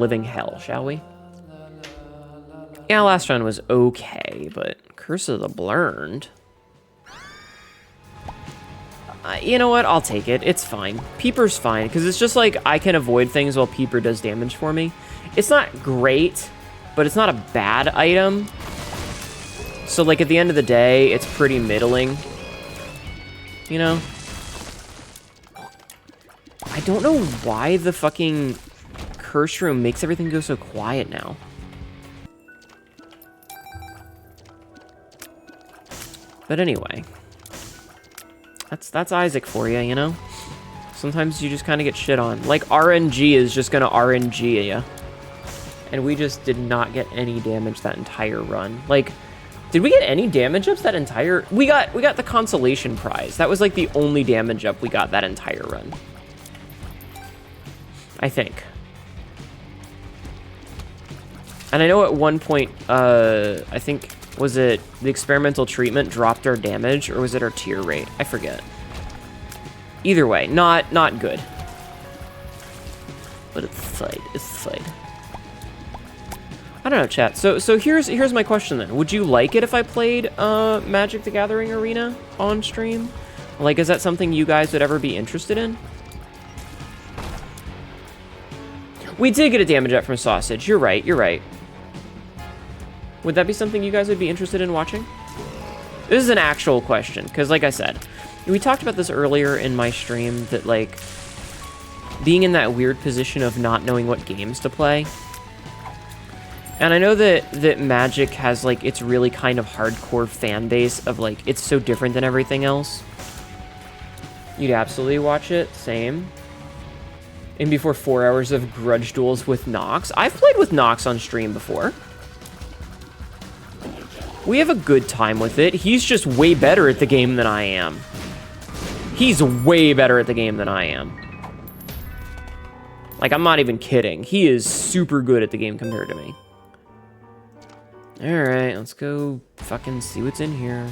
living hell, shall we? Yeah, last run was okay, but Curse of the Blurned. You know what? I'll take it. It's fine. Peeper's fine, because it's just like I can avoid things while Peeper does damage for me. It's not great, but it's not a bad item. So, like, at the end of the day, it's pretty middling. You know? I don't know why the fucking Curse Room makes everything go so quiet now. But anyway. That's Isaac for you, you know? Sometimes you just kind of get shit on. Like, RNG is just gonna RNG ya. And we just did not get any damage that entire run. Like, did we get any damage ups that entire... We got the consolation prize. That was, like, the only damage up we got that entire run. I think. And I know at one point, I think... Was it the experimental treatment dropped our damage, or was it our tier rate? I forget. Either way, not good. But it's fine. It's fine. I don't know, chat. So here's my question then. Would you like it if I played Magic the Gathering Arena on stream? Like, is that something you guys would ever be interested in? We did get a damage up from Sausage. You're right. You're right. Would that be something you guys would be interested in watching? This is an actual question, because like I said, we talked about this earlier in my stream, that like, being in that weird position of not knowing what games to play. And I know that Magic has like, its really kind of hardcore fan base of like, it's so different than everything else. You'd absolutely watch it, same. And before 4 hours of grudge duels with Nox. I've played with Nox on stream before. We have a good time with it. He's just way better at the game than I am. He's way better at the game than I am. Like, I'm not even kidding. He is super good at the game compared to me. Alright, let's go fucking see what's in here.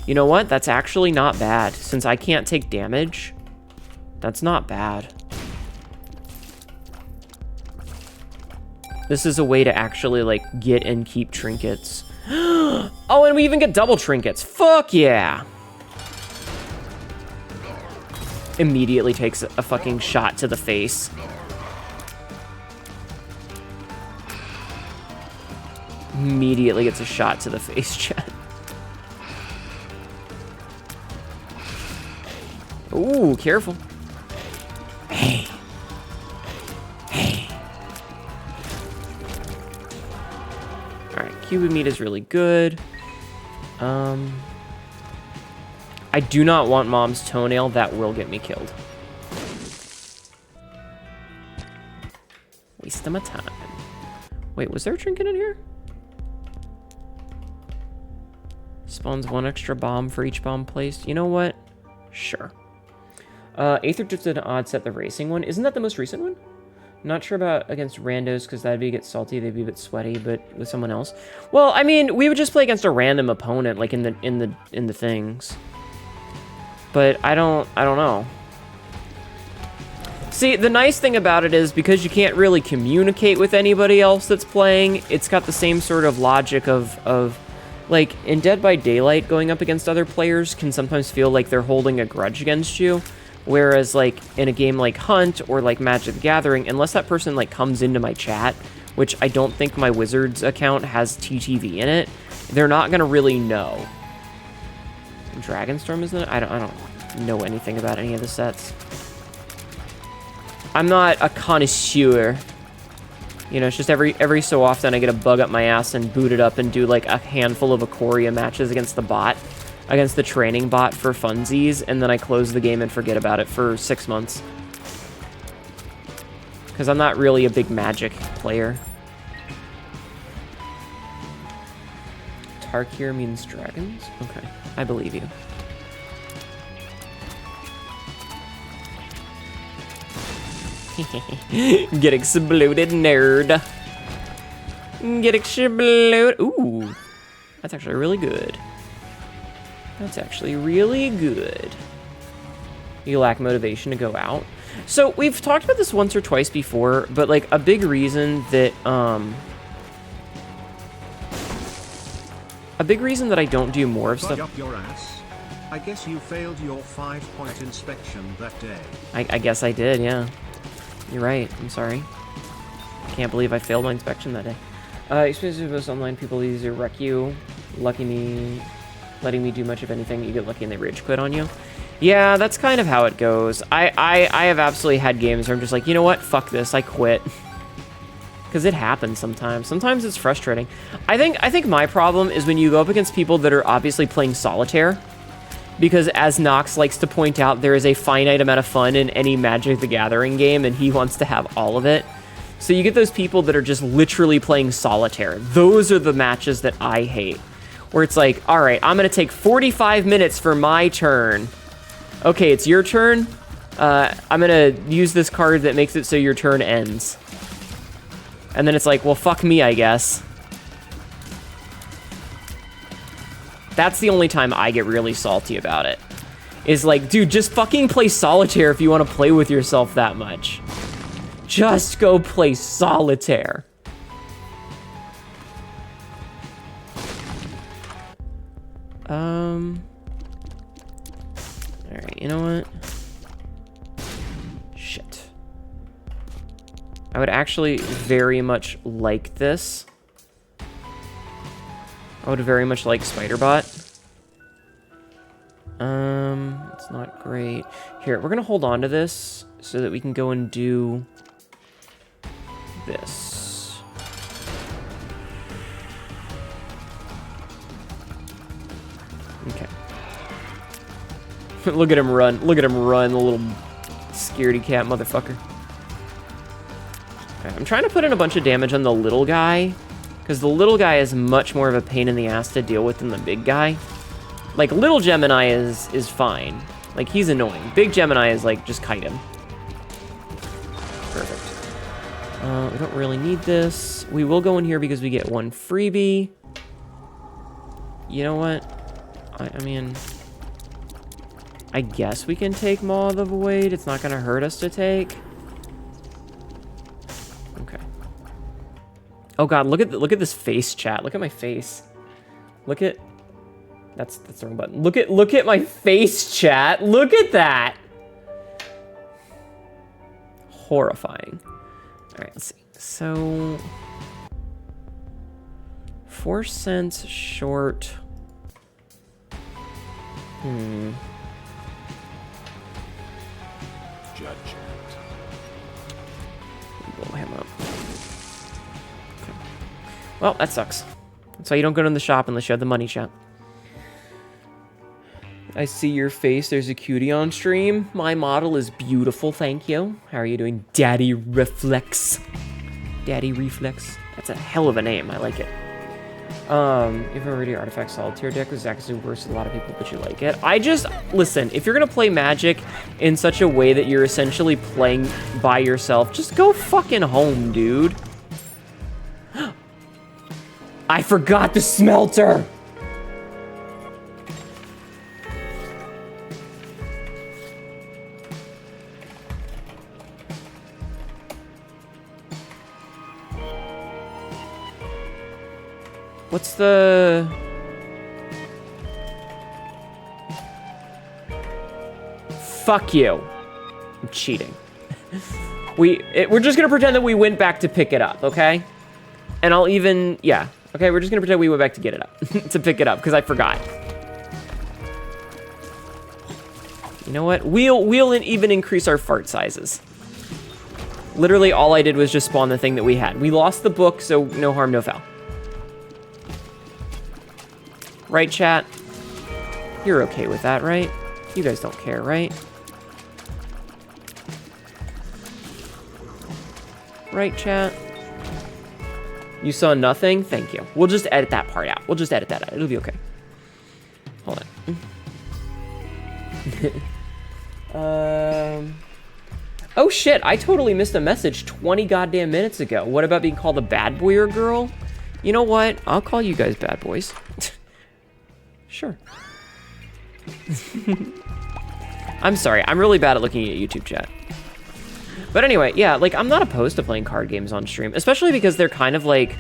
You know what? That's actually not bad. Since I can't take damage, that's not bad. This is a way to actually, like, get and keep trinkets. Oh, and we even get double trinkets. Fuck yeah. Immediately takes a fucking shot to the face. Immediately gets a shot to the face, chat. Ooh, careful. Hey. Hey. Alright, Cuban meat is really good. I do not want Mom's toenail. That will get me killed. Waste of my time. Wait, was there a trinket in here? Spawns 1 extra bomb for each bomb placed. You know what? Sure. Aether drifted an odd set, the racing one. Isn't that the most recent one? Not sure about against randos, because that'd be a bit salty, they'd be a bit sweaty, but with someone else. Well, I mean, we would just play against a random opponent, like in the things. But I don't know. See, the nice thing about it is, because you can't really communicate with anybody else that's playing, it's got the same sort of logic of like, in Dead by Daylight, going up against other players can sometimes feel like they're holding a grudge against you. Whereas, like, in a game like Hunt or, like, Magic the Gathering, unless that person, like, comes into my chat, which I don't think my Wizards account has TTV in it, they're not gonna really know. Dragonstorm, isn't it? I don't know anything about any of the sets. I'm not a connoisseur. You know, it's just every so often I get a bug up my ass and boot it up and do, like, a handful of Ikoria matches against the bot. Against the training bot for funsies, and then I close the game and forget about it for 6 months. Because I'm not really a big Magic player. Tarkir means dragons? Okay, I believe you. Get exploded, nerd. Get exploded. Ooh, that's actually really good. That's actually really good. You lack motivation to go out. So we've talked about this once or twice before, but like a big reason that I don't do more of stuff. Up your ass. I guess you failed your 5-point inspection that day. I guess I did, yeah. You're right. I'm sorry. I can't believe I failed my inspection that day. Especially most online people either wreck you, letting me do much of anything. You get lucky and they rage quit on you. Yeah, that's kind of how it goes. I have absolutely had games where I'm just like, you know what? Fuck this. I quit. Because it happens sometimes. Sometimes it's frustrating. I think my problem is when you go up against people that are obviously playing solitaire. Because as Nox likes to point out, there is a finite amount of fun in any Magic the Gathering game, and he wants to have all of it. So you get those people that are just literally playing solitaire. Those are the matches that I hate. Where it's like, all right, I'm going to take 45 minutes for my turn. Okay, it's your turn. I'm going to use this card that makes it so your turn ends. And then it's like, well, fuck me, I guess. That's the only time I get really salty about it. Is like, dude, just fucking play solitaire if you want to play with yourself that much. Just go play solitaire. Alright, you know what? Shit. I would actually very much like this. I would very much like Spiderbot. It's not great. Here, we're gonna hold on to this so that we can go and do this. Okay. Look at him run. Look at him run, the little scaredy cat motherfucker. Okay, I'm trying to put in a bunch of damage on the little guy, because the little guy is much more of a pain in the ass to deal with than the big guy. Like, little Gemini is fine. Like, he's annoying. Big Gemini is like, just kite him. Perfect. We don't really need this. We will go in here because we get one freebie. You know what? I mean, I guess we can take Maw of the Void. It's not going to hurt us to take. Okay. Oh god, look at this face, chat. Look at my face. Look at... That's the wrong button. Look at my face, chat. Look at that. Horrifying. All right, let's see. So 4 cents short. Judgment. Blow him up. Okay. Well, that sucks. That's why you don't go to the shop unless you have the money, chat. I see your face. There's a cutie on stream. My model is beautiful, thank you. How are you doing, Daddy Reflex? Daddy Reflex. That's a hell of a name. I like it. If already Artifact Solitaire deck was actually worse than a lot of people, but you like it. Listen, if you're gonna play Magic in such a way that you're essentially playing by yourself, just go fucking home, dude. I forgot the smelter! What's the... Fuck you. I'm cheating. We're just gonna pretend that we went back to pick it up, okay? And I'll even... Yeah. Okay, we're just gonna pretend we went back to get it up. To pick it up, because I forgot. You know what? We'll even increase our fart sizes. Literally, all I did was just spawn the thing that we had. We lost the book, so no harm, no foul. Right, chat? You're okay with that, right? You guys don't care, right? Right, chat? You saw nothing? Thank you. We'll just edit that part out. We'll just edit that out. It'll be okay. Hold on. Oh shit, I totally missed a message 20 goddamn minutes ago. What about being called a bad boy or girl? You know what? I'll call you guys bad boys. Sure. I'm sorry. I'm really bad at looking at YouTube chat. But anyway, yeah, like, I'm not opposed to playing card games on stream, especially because they're kind of like,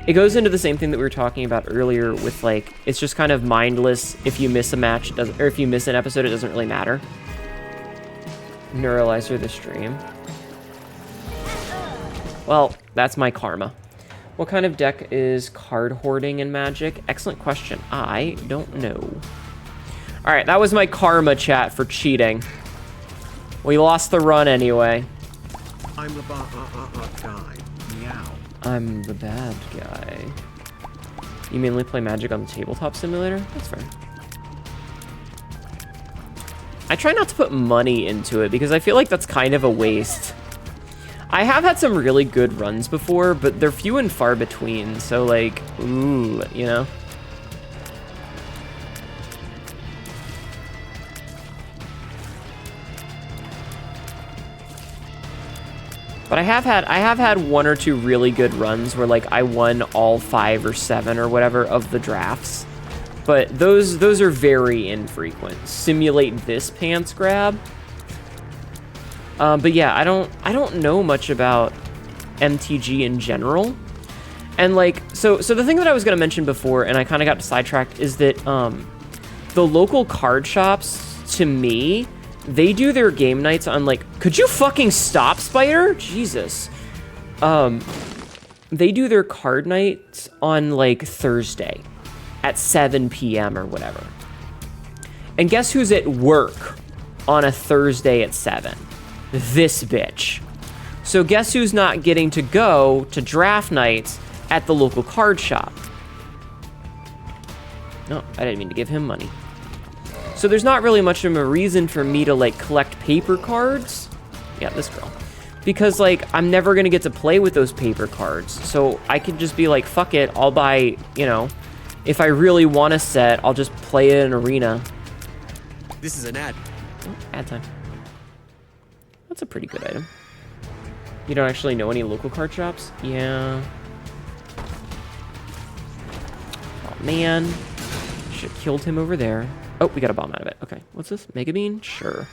it goes into the same thing that we were talking about earlier with, like, it's just kind of mindless. If you miss a match, or if you miss an episode, it doesn't really matter. Neuralizer the stream. Well, that's my karma. What kind of deck is card hoarding in Magic? Excellent question. I don't know. All right, that was my karma, chat, for cheating. We lost the run anyway. I'm the guy. Meow. I'm the bad guy. You mainly play Magic on the tabletop simulator? That's fair. I try not to put money into it because I feel like that's kind of a waste. I have had some really good runs before, but they're few and far between, so like, ooh, you know? But I have had 1 or 2 really good runs where like I won all 5 or 7 or whatever of the drafts. But those are very infrequent. Simulate this pants grab. But yeah, I don't know much about MTG in general. And like so the thing that I was gonna mention before, and I kind of got sidetracked, is that the local card shops, to me, they do their game nights on like, could you fucking stop, Spider? Jesus. They do their card nights on like Thursday at 7 p.m. or whatever. And guess who's at work on a Thursday at 7? This bitch. So guess who's not getting to go to draft nights at the local card shop? No, I didn't mean to give him money. So there's not really much of a reason for me to like collect paper cards. Yeah, this girl. Because like, I'm never gonna get to play with those paper cards. So I could just be like, fuck it, I'll buy, you know, if I really want a set, I'll just play it in Arena. This is an ad. Oh, ad time. That's a pretty good item. You don't actually know any local card shops? Yeah. Oh man. Should've killed him over there. Oh, we got a bomb out of it. Okay, what's this? Mega Bean? Sure.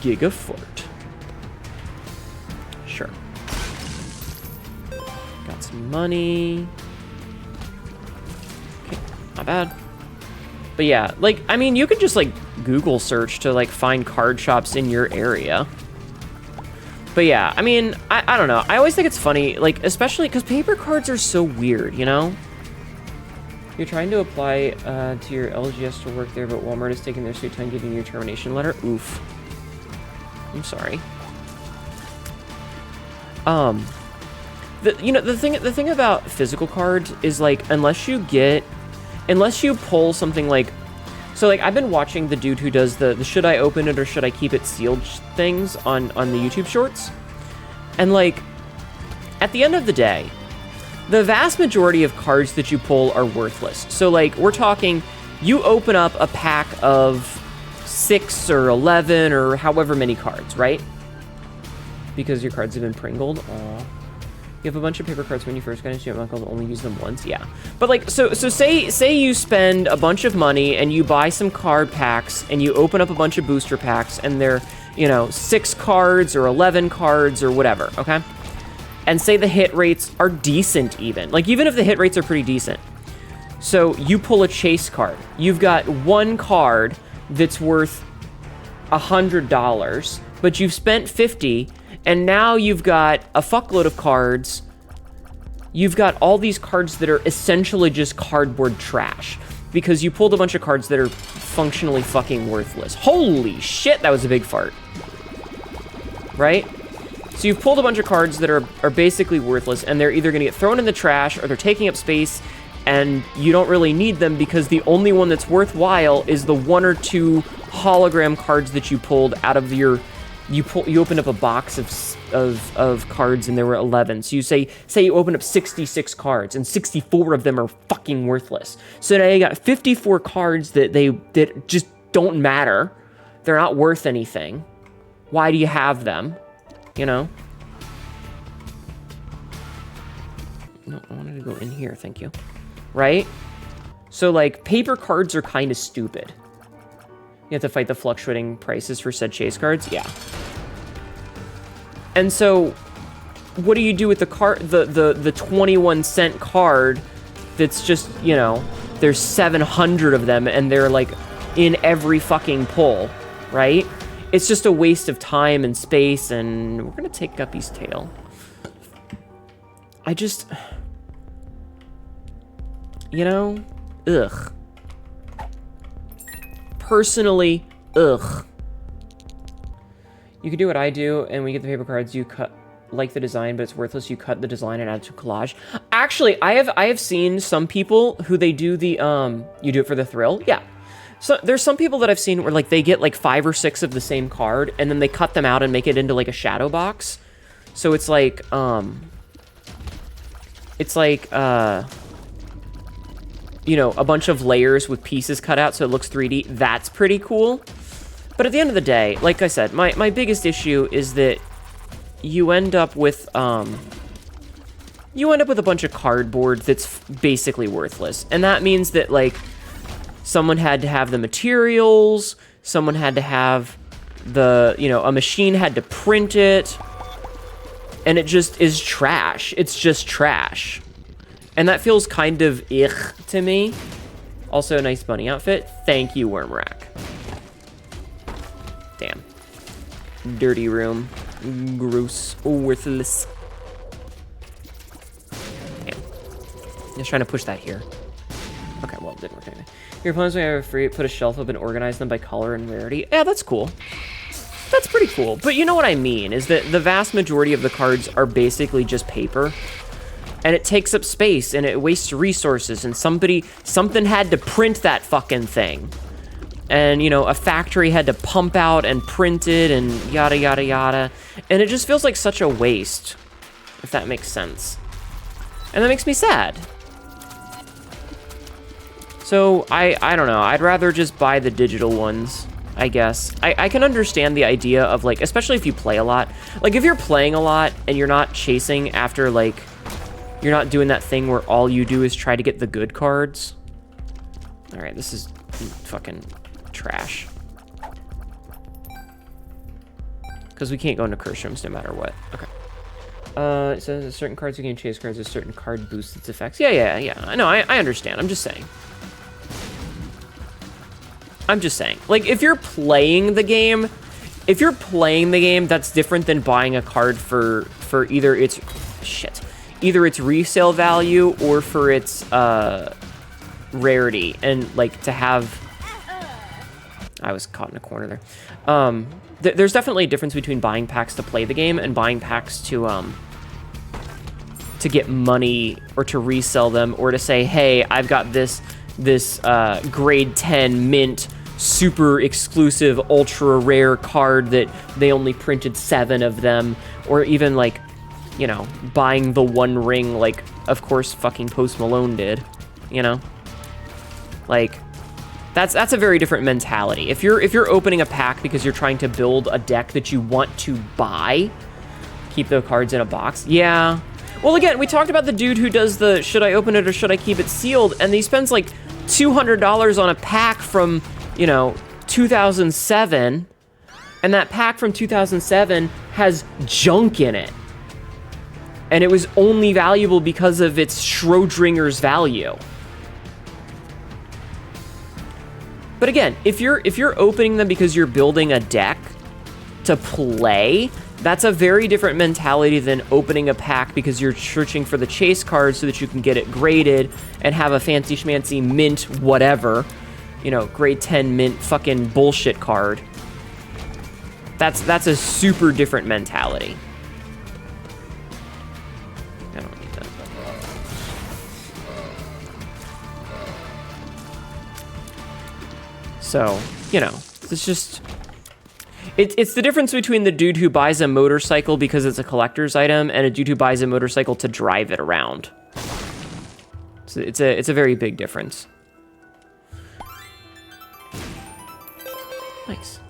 Gigafort. Sure. Got some money. Okay, not bad. But yeah, like, I mean, you could just, like, Google search to, like, find card shops in your area. But yeah, I mean, I don't know. I always think it's funny, like, especially because paper cards are so weird, you know? You're trying to apply to your LGS to work there, but Walmart is taking their sweet time giving you a termination letter. Oof. I'm sorry. The thing about physical cards is like, unless you pull something like, so like I've been watching the dude who does the should I open it or should I keep it sealed things on the YouTube shorts, and like at the end of the day, the vast majority of cards that you pull are worthless. So like, we're talking, you open up a pack of 6 or 11 or however many cards, right? Because your cards have been pringled. Aw. You have a bunch of paper cards when you first got into it, Michael, only use them once, yeah. But like, so say you spend a bunch of money and you buy some card packs and you open up a bunch of booster packs and they're, you know, 6 cards or 11 cards or whatever, okay? And say the hit rates are decent even. Like, even if the hit rates are pretty decent. So you pull a chase card. You've got one card that's worth $100, but you've spent $50, and now you've got a fuckload of cards. You've got all these cards that are essentially just cardboard trash because you pulled a bunch of cards that are functionally fucking worthless. Holy shit, that was a big fart. Right? So you've pulled a bunch of cards that are basically worthless, and they're either going to get thrown in the trash or they're taking up space, and you don't really need them because the only one that's worthwhile is the 1 or 2 hologram cards that you pulled out of your... You opened up a box of cards and there were 11. So you say you open up 66 cards and 64 of them are fucking worthless. So now you got 54 cards that just don't matter. They're not worth anything. Why do you have them? You know? No, I wanted to go in here, thank you. Right? So like, paper cards are kind of stupid. You have to fight the fluctuating prices for said chase cards? Yeah. And so, what do you do with the card, the 21-cent card that's just, you know, there's 700 of them and they're like in every fucking pull, right? It's just a waste of time and space, and we're gonna take Guppy's tail. I just, you know, ugh. Personally, ugh. You can do what I do, and when you get the paper cards, you cut, like the design, but it's worthless. You cut the design and add it to collage. Actually, I have seen some people who they do the, you do it for the thrill? Yeah. So there's some people that I've seen where like they get like 5 or 6 of the same card, and then they cut them out and make it into like a shadow box. So it's like, you know, a bunch of layers with pieces cut out so it looks 3D. That's pretty cool. But at the end of the day, like I said, my biggest issue is that you end up with a bunch of cardboard that's basically worthless. And that means that, like, someone had to have the materials, someone had to have the, you know, a machine had to print it, and it just is trash. It's just trash. And that feels kind of ugh to me. Also, a nice bunny outfit. Thank you, Wormrack. Damn. Dirty room. Gross. Worthless. Damn. Just trying to push that here. Okay, well, it didn't work anything. Your opponents may have free put a shelf up and organize them by color and rarity. Yeah, that's cool. That's pretty cool. But you know what I mean, is that the vast majority of the cards are basically just paper. And it takes up space, and it wastes resources, and something had to print that fucking thing. And, you know, a factory had to pump out and print it, and yada, yada, yada. And it just feels like such a waste, if that makes sense. And that makes me sad. So, I don't know. I'd rather just buy the digital ones, I guess. I can understand the idea of, like, especially if you play a lot. Like, if you're playing a lot, and you're not chasing after, like, you're not doing that thing where all you do is try to get the good cards. All right, this is fucking trash. Because we can't go into curse rooms no matter what. Okay. It says certain cards you can chase cards, a certain card boosts its effects. Yeah. I know, I understand. I'm just saying. Like, if you're playing the game, that's different than buying a card for either its... Shit. Either its resale value or for its rarity. And, like, to have... I was caught in a corner there. There's definitely a difference between buying packs to play the game and buying packs to get money or to resell them or to say, hey, I've got this grade 10 mint super exclusive ultra rare card that they only printed 7 of them, or even, like, you know, buying the One Ring, like, of course fucking Post Malone did, you know? Like, that's a very different mentality. If you're opening a pack because you're trying to build a deck that you want to buy, keep the cards in a box, yeah. Well, again, we talked about the dude who does the should I open it or should I keep it sealed, and he spends like $200 on a pack from, you know, 2007, and that pack from 2007 has junk in it. And it was only valuable because of its Schrodinger's value. But again, if you're opening them because you're building a deck to play, that's a very different mentality than opening a pack because you're searching for the chase card so that you can get it graded and have a fancy schmancy mint whatever, you know, grade 10 mint fucking bullshit card. That's a super different mentality. I don't need that. So, you know, it's just... It's the difference between the dude who buys a motorcycle because it's a collector's item and a dude who buys a motorcycle to drive it around. So it's a very big difference. Nice.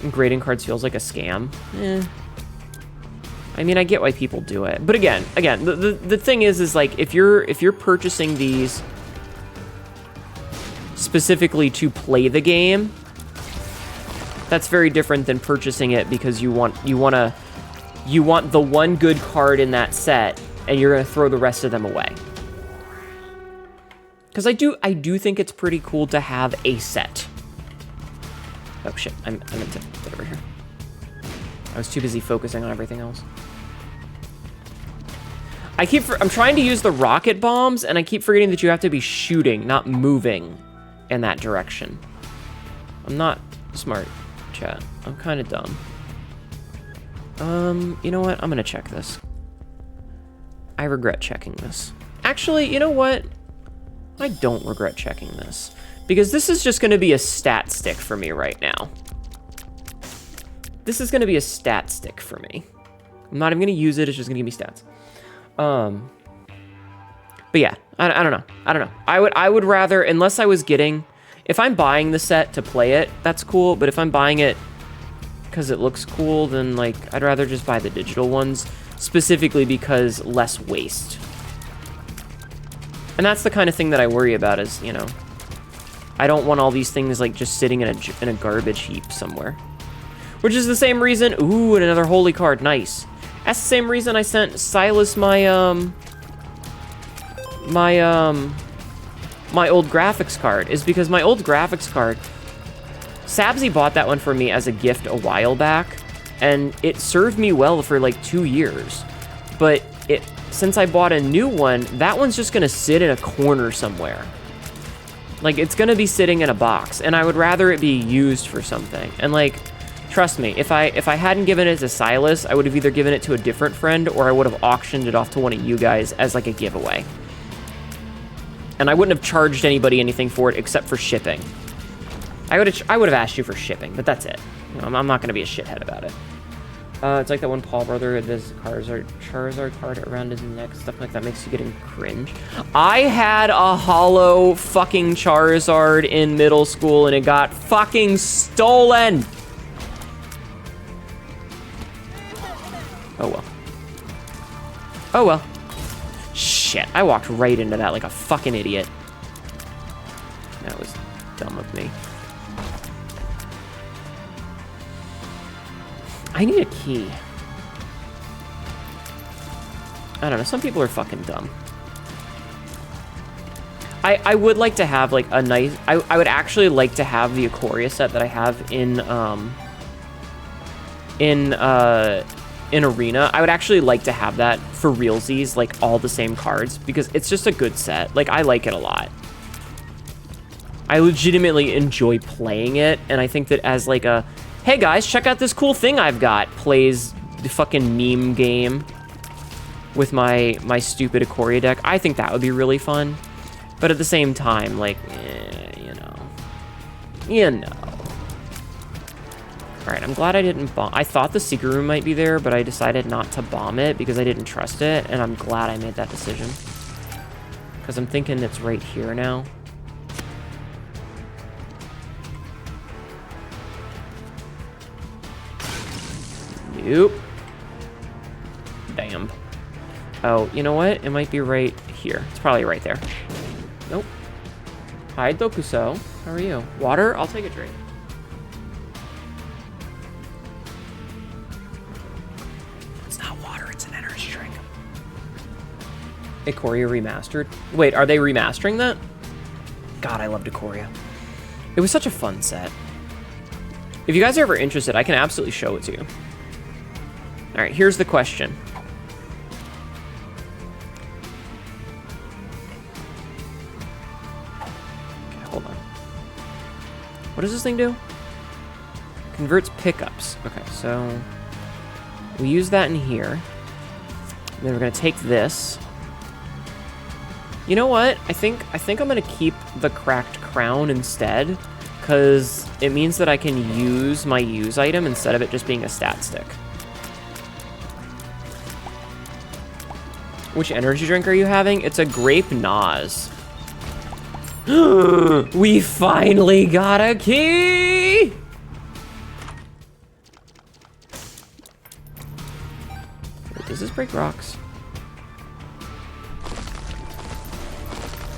And grading cards feels like a scam. I mean, I get why people do it, but again, the thing is like if you're purchasing these specifically to play the game, that's very different than purchasing it because you want to you want the one good card in that set, and you're gonna throw the rest of them away. Because I do think it's pretty cool to have a set. Oh shit, I meant to get over here. I was too busy focusing on everything else. I'm trying to use the rocket bombs, and I keep forgetting that you have to be shooting, not moving in that direction. I'm not smart, chat. I'm kind of dumb. You know what? I'm gonna check this. I regret checking this. Actually, you know what? I don't regret checking this. Because this is just gonna be a stat stick for me right now. This is gonna be a stat stick for me. I'm not even gonna use it, it's just gonna give me stats. But yeah, I don't know. I don't know. I would rather, unless I was getting, if I'm buying the set to play it, that's cool. But if I'm buying it because it looks cool, then like, I'd rather just buy the digital ones, specifically because less waste. And that's the kind of thing that I worry about is, you know, I don't want all these things like just sitting in a garbage heap somewhere. Which is the same reason, ooh, and another holy card, nice. That's the same reason I sent Silas my old graphics card, is because my old graphics card, Sabsy bought that one for me as a gift a while back, and it served me well for like 2 years. But since I bought a new one, that one's just gonna sit in a corner somewhere. Like, it's gonna be sitting in a box, and I would rather it be used for something. And like, trust me, if I hadn't given it to Silas, I would have either given it to a different friend, or I would have auctioned it off to one of you guys as like a giveaway. And I wouldn't have charged anybody anything for it except for shipping. I would have asked you for shipping, but that's it. You know, I'm not gonna be a shithead about it. It's like that one Paul brother, this Charizard card around his neck, stuff like that makes you getting cringe. I had a hollow fucking Charizard in middle school and it got fucking stolen. Oh well. Oh well. Shit, I walked right into that like a fucking idiot. That was dumb of me. I need a key. I don't know, some people are fucking dumb. I would like to have like a nice, I would actually like to have the Ikoria set that I have in Arena. I would actually like to have that for realsies, like all the same cards, because it's just a good set. Like, I like it a lot. I legitimately enjoy playing it, and I think that as like a, hey guys, check out this cool thing I've got, plays the fucking meme game with my stupid Ikoria deck, I think that would be really fun. But at the same time, like, you know. All right, I'm glad I didn't bomb. I thought the secret room might be there, but I decided not to bomb it because I didn't trust it, and I'm glad I made that decision. Because I'm thinking it's right here now. Nope. Damn. Oh, you know what? It might be right here. It's probably right there. Nope. Hi, Dokuso. How are you? Water? I'll take a drink. It's not water, it's an energy drink. Ikoria remastered? Wait, are they remastering that? God, I loved Ikoria. It was such a fun set. If you guys are ever interested, I can absolutely show it to you. All right, here's the question. Okay, hold on. What does this thing do? Converts pickups. Okay, so we use that in here. And then we're gonna take this. You know what? I think I'm gonna keep the cracked crown instead, because it means that I can use my use item instead of it just being a stat stick. Which energy drink are you having? It's a grape Nas. We finally got a key! Wait, does this break rocks?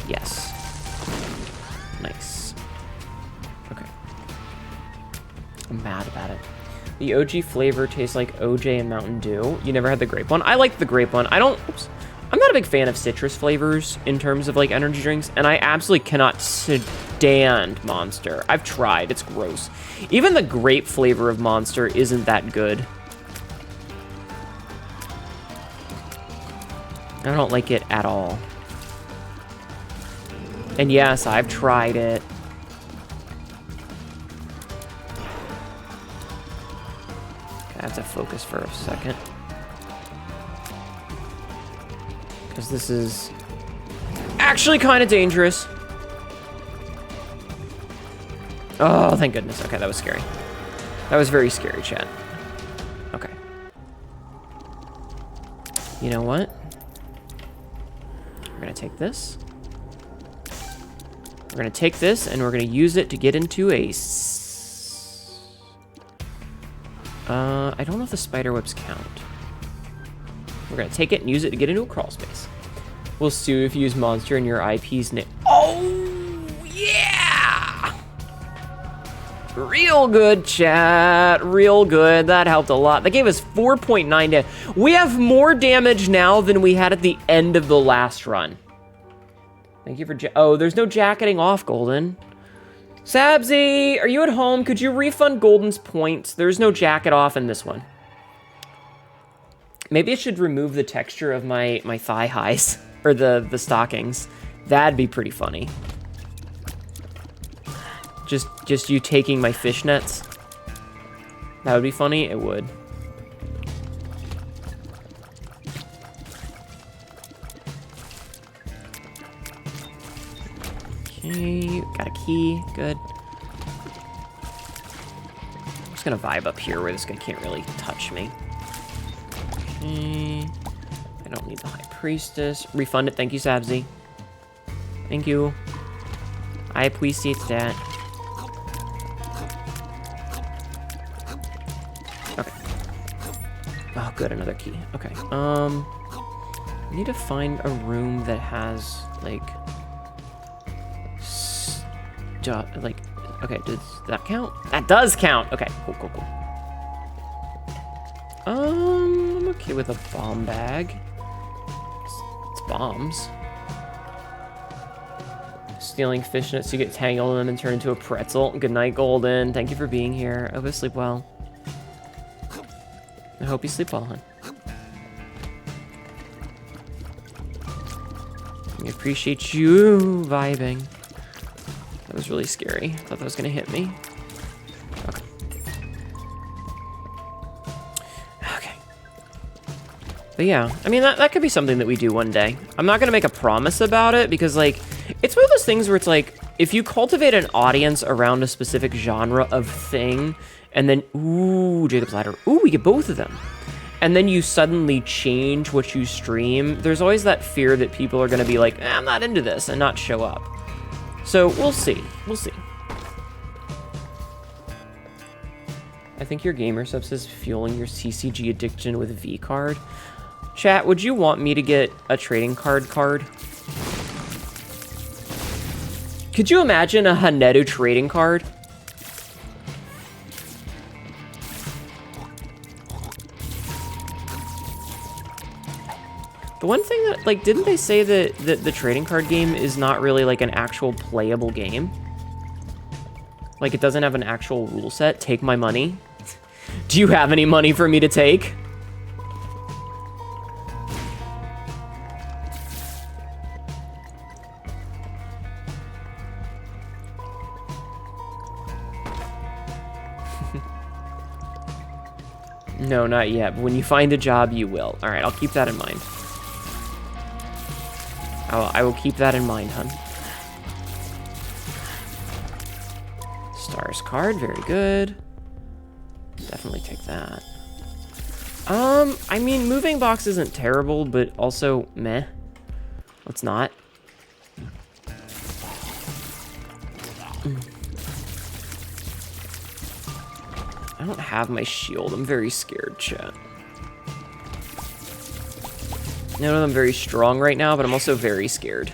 Yes. Nice. Okay. I'm mad about it. The OG flavor tastes like OJ and Mountain Dew. You never had the grape one? I like the grape one. I'm not a big fan of citrus flavors in terms of like energy drinks, and I absolutely cannot stand Monster. I've tried, it's gross. Even the grape flavor of Monster isn't that good. I don't like it at all. And yes, I've tried it. Okay, I have to focus for a second. Because this is actually kind of dangerous. Oh, thank goodness. Okay, that was scary. That was very scary, chat. Okay. You know what? We're going to take this. We're going to take this, and we're going to use it to get into a... I don't know if the spider webs count. We're going to take it and use it to get into a crawl space. We'll sue if you use Monster in your IP's name. Oh, yeah! Real good, chat. Real good. That helped a lot. That gave us 4.9 damage. We have more damage now than we had at the end of the last run. Thank you for... Oh, there's no jacketing off, Golden. Sabzi, are you at home? Could you refund Golden's points? There's no jacket off in this one. Maybe I should remove the texture of my thigh highs, or the stockings. That'd be pretty funny. Just you taking my fishnets. That would be funny, it would. Okay, got a key, good. I'm just gonna vibe up here where this guy can't really touch me. Okay. I don't need the High Priestess. Refund it. Thank you, Sabzi. Thank you. I appreciate that. Okay. Oh, good. Another key. Okay. I need to find a room that has, like... okay, does that count? That does count! Okay, cool, cool, cool. I'm okay with a bomb bag. It's bombs. Stealing fishnets, you get tangled in them and turn into a pretzel. Good night, Golden. Thank you for being here. I hope you sleep well. I hope you sleep well, hon. I appreciate you vibing. That was really scary. I thought that was gonna hit me. Okay. Okay. But yeah, I mean, that could be something that we do one day. I'm not gonna make a promise about it because, like, it's one of those things where it's like, if you cultivate an audience around a specific genre of thing, and then, ooh, Jacob's Ladder. Ooh, we get both of them. And then you suddenly change what you stream, there's always that fear that people are gonna be like, I'm not into this, and not show up. So, we'll see. We'll see. I think your gamer sub says fueling your CCG addiction with V-card. Chat, would you want me to get a trading card? Could you imagine a Hnetu trading card? The one thing that, like, didn't they say that the trading card game is not really, like, an actual playable game? Like, it doesn't have an actual rule set? Take my money. Do you have any money for me to take? No, not yet. But when you find a job, you will. All right, I'll keep that in mind. I will keep that in mind, hun. Stars card, very good. Definitely take that. I mean, moving box isn't terrible, but also meh. Let's not. I don't have my shield. I'm very scared, chat. I know I'm very strong right now, but I'm also very scared.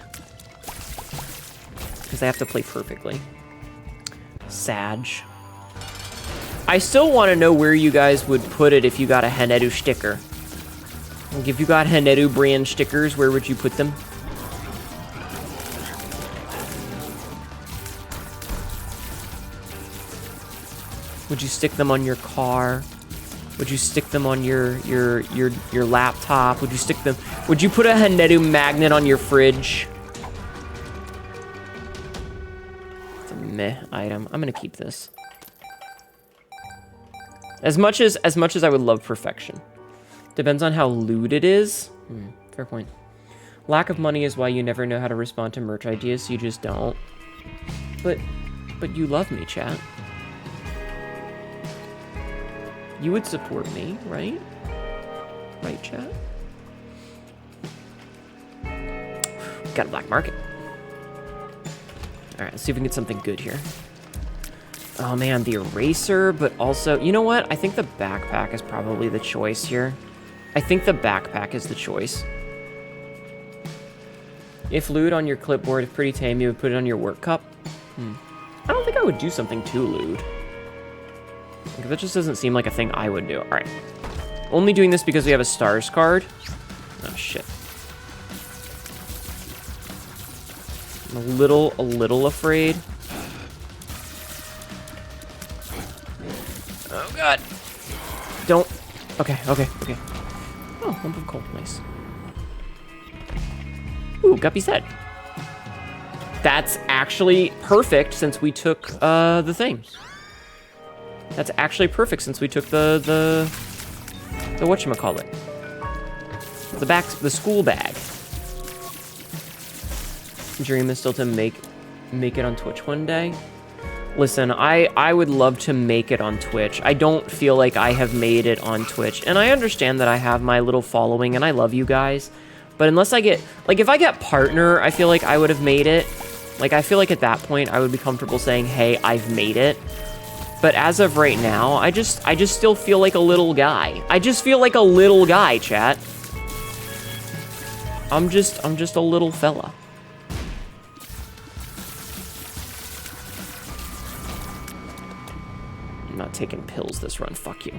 Because I have to play perfectly. Sag. I still want to know where you guys would put it if you got a Hnetu sticker. Like, if you got Hnetu brand stickers, where would you put them? Would you stick them on your car? Would you stick them on your laptop? Would you stick them? Would you put a Hnetu magnet on your fridge? It's a meh item. I'm gonna keep this. As much as I would love perfection, depends on how lewd it is. Fair point. Lack of money is why you never know how to respond to merch ideas. So you just don't. But you love me, chat. You would support me, right? Right, chat? Got a black market. Alright, let's see if we can get something good here. Oh man, the eraser, but also... You know what? I think the backpack is probably the choice here. I think the backpack is the choice. If lewd on your clipboard is pretty tame, you would put it on your work cup? I don't think I would do something too lewd. Like, that just doesn't seem like a thing I would do. Alright. Only doing this because we have a stars card. Oh, shit. I'm a little afraid. Oh, God. Don't. Okay. Oh, lump of coal. Nice. Ooh, Guppy's head. That's actually perfect since we took the thing. That's actually perfect since we took the whatchamacallit. The school bag. Dream is still to make it on Twitch one day. Listen, I would love to make it on Twitch. I don't feel like I have made it on Twitch. And I understand that I have my little following and I love you guys. But unless I get, like, if I get partner, I feel like I would have made it. Like, I feel like at that point I would be comfortable saying, hey, I've made it. But as of right now, I just still feel like a little guy. I just feel like a little guy, chat. I'm just a little fella. I'm not taking pills this run, fuck you.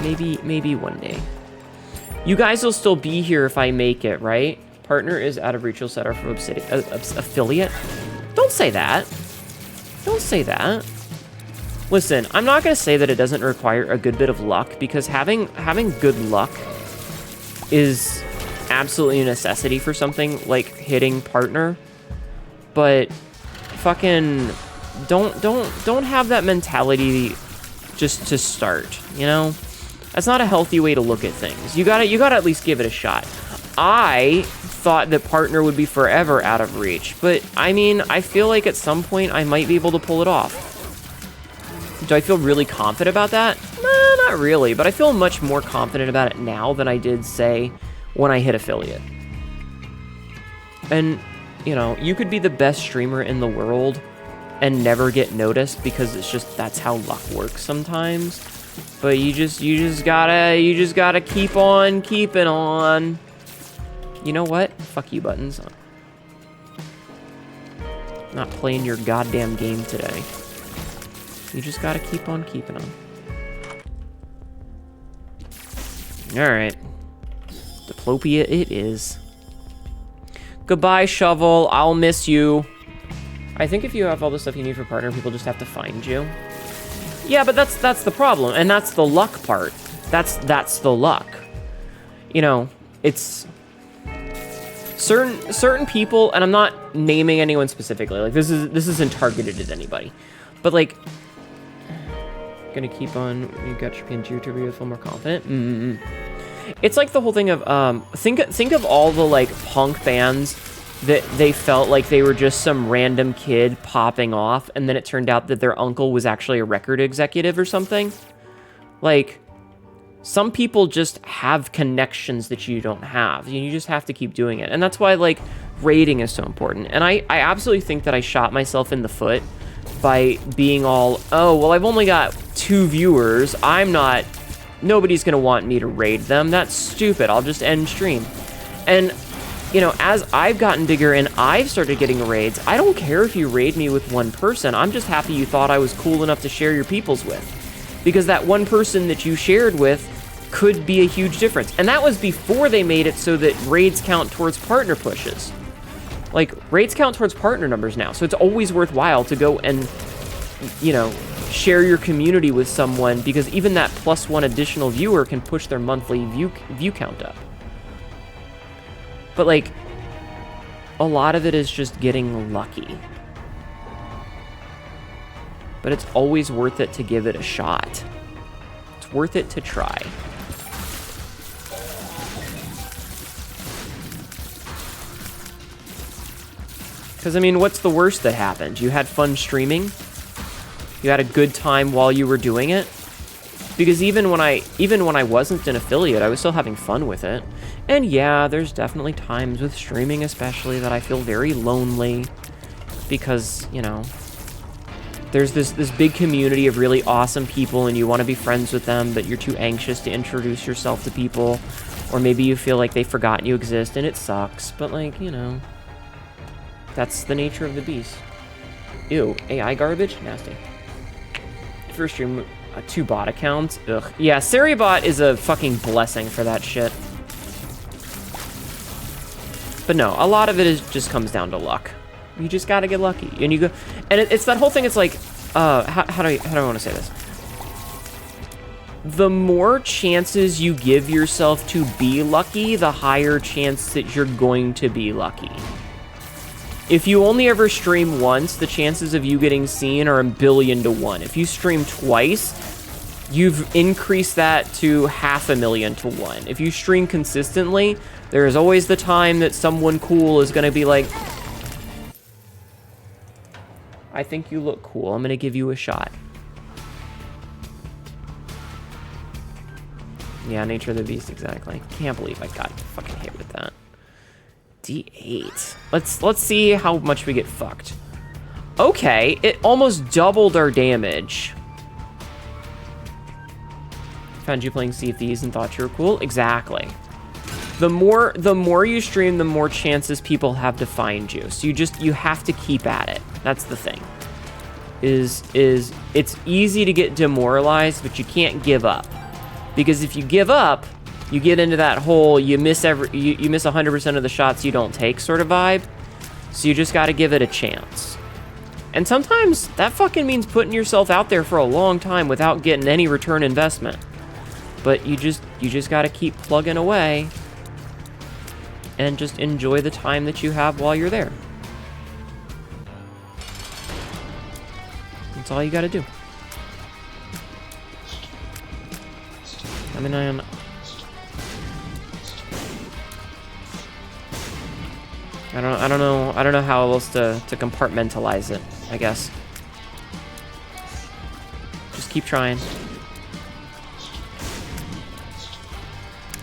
Maybe one day. You guys will still be here if I make it, right? Partner is out of reach. You'll set our from affiliate. Don't say that. Don't say that. Listen, I'm not gonna say that it doesn't require a good bit of luck, because having good luck is absolutely a necessity for something like hitting partner. But fucking don't have that mentality just to start, you know? That's not a healthy way to look at things. You gotta at least give it a shot. I thought that partner would be forever out of reach, but I mean, I feel like at some point I might be able to pull it off. Do I feel really confident about that? Nah, not really, but I feel much more confident about it now than I did, say, when I hit affiliate. And, you know, you could be the best streamer in the world and never get noticed because it's just, that's how luck works sometimes. But you just gotta keep on keeping on. You know what? Fuck you, Buttons. Not playing your goddamn game today. You just gotta keep on keeping on. Alright. Diplopia it is. Goodbye, Shovel. I'll miss you. I think if you have all the stuff you need for partner, people just have to find you. Yeah, but that's the problem, and that's the luck part. That's the luck. You know, it's certain people, and I'm not naming anyone specifically. Like this isn't targeted at anybody, but like, gonna keep on. You got your PNG to be feel more confident. It's like the whole thing of think of all the like punk bands that they felt like they were just some random kid popping off, and then it turned out that their uncle was actually a record executive or something. Like, some people just have connections that you don't have. You just have to keep doing it. And that's why, like, rating is so important. And I absolutely think that I shot myself in the foot by being all, oh, well, I've only got 2 viewers. Nobody's gonna want me to raid them. That's stupid. I'll just end stream. And you know, as I've gotten bigger and I've started getting raids, I don't care if you raid me with one person. I'm just happy you thought I was cool enough to share your peoples with. Because that one person that you shared with could be a huge difference. And that was before they made it so that raids count towards partner pushes. Like, raids count towards partner numbers now, so it's always worthwhile to go and, you know, share your community with someone, because even that +1 additional viewer can push their monthly view count up. But, like, a lot of it is just getting lucky. But it's always worth it to give it a shot. It's worth it to try. Because, I mean, what's the worst that happened? You had fun streaming? You had a good time while you were doing it? Because even when I wasn't an affiliate, I was still having fun with it. And yeah, there's definitely times with streaming especially that I feel very lonely. Because, you know, there's this big community of really awesome people and you want to be friends with them, but you're too anxious to introduce yourself to people. Or maybe you feel like they've forgotten you exist and it sucks. But, like, you know, that's the nature of the beast. Ew, AI garbage? Nasty. First stream, 2 bot accounts. Ugh. Yeah, Seriebot is a fucking blessing for that shit. But no, a lot of it just comes down to luck. You just gotta get lucky. And you go, and it's that whole thing, it's like, how do I want to say this? The more chances you give yourself to be lucky, the higher chance that you're going to be lucky. If you only ever stream once, the chances of you getting seen are 1,000,000,000 to 1. If you stream twice, you've increased that to 500,000 to 1. If you stream consistently, there is always the time that someone cool is going to be like, I think you look cool. I'm going to give you a shot. Yeah, nature of the beast, exactly. Can't believe I got fucking hit with that. D8. Let's see how much we get fucked. Okay, it almost doubled our damage. Found you playing Sea of Thieves and thought you were cool? Exactly. The more you stream, the more chances people have to find you. So you have to keep at it. That's the thing. Is it's easy to get demoralized, but you can't give up. Because if you give up, you get into that whole you miss 100% of the shots you don't take sort of vibe. So you just got to give it a chance. And sometimes that fucking means putting yourself out there for a long time without getting any return investment. But you just got to keep plugging away and just enjoy the time that you have while you're there. That's all you got to do. I mean, I don't know how else to compartmentalize it, I guess. Just keep trying.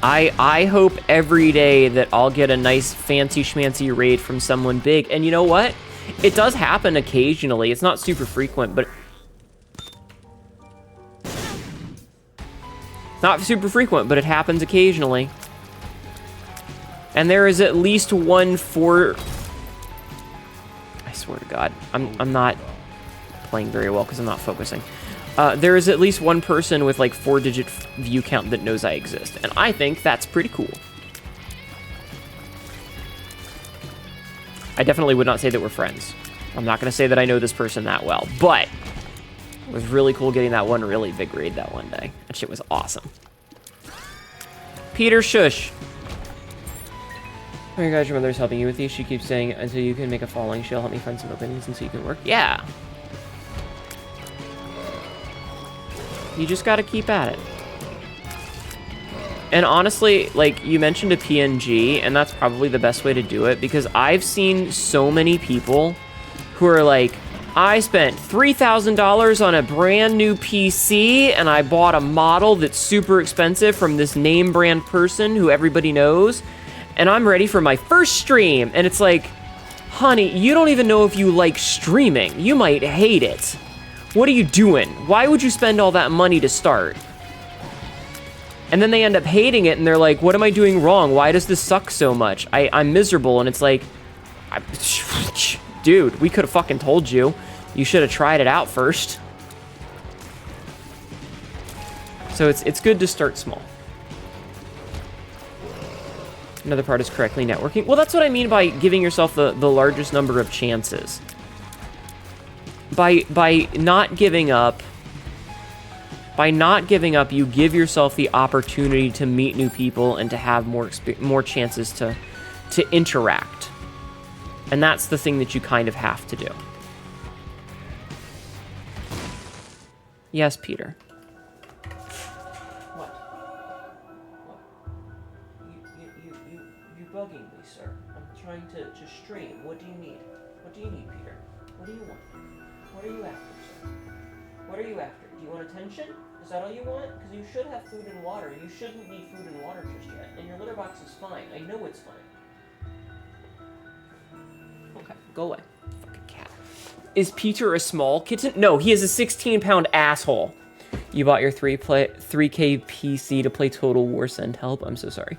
I hope every day that I'll get a nice fancy schmancy raid from someone big. And you know what? It does happen occasionally. It's not super frequent, but not super frequent, but it happens occasionally. And there is at least one for... I swear to God, I'm not playing very well because I'm not focusing. There is at least one person with like 4-digit view count that knows I exist. And I think that's pretty cool. I definitely would not say that we're friends. I'm not going to say that I know this person that well. But it was really cool getting that one really big raid that one day. That shit was awesome. Peter Shush. Oh, your guys, your mother's helping you with these. She keeps saying, until you can make a following, she'll help me find some openings and so you can work. Yeah. You just got to keep at it. And honestly, like, you mentioned a PNG, and that's probably the best way to do it, because I've seen so many people who are like, I spent $3,000 on a brand new PC, and I bought a model that's super expensive from this name brand person who everybody knows, and I'm ready for my first stream. And it's like, honey, you don't even know if you like streaming. You might hate it. What are you doing? Why would you spend all that money to start? And then they end up hating it, and they're like, what am I doing wrong? Why does this suck so much? I'm miserable, and it's like, dude, we could have fucking told you. You should have tried it out first. So it's good to start small. Another part is correctly networking. Well, that's what I mean by giving yourself the largest number of chances. By not giving up, you give yourself the opportunity to meet new people and to have more chances to interact. And that's the thing that you kind of have to do. Yes, Peter. What? You bugging me, sir. I'm trying to stream. What do you need? What do you need, Peter? What do you want? What are you after, sir? What are you after? Do you want attention? Is that all you want? Because you should have food and water. You shouldn't need food and water just yet. And your litter box is fine. I know it's fine. Okay, go away. Fucking cat. Is Peter a small kitten? No, he is a 16-pound asshole. You bought your 3K PC to play Total War. Send help. I'm so sorry.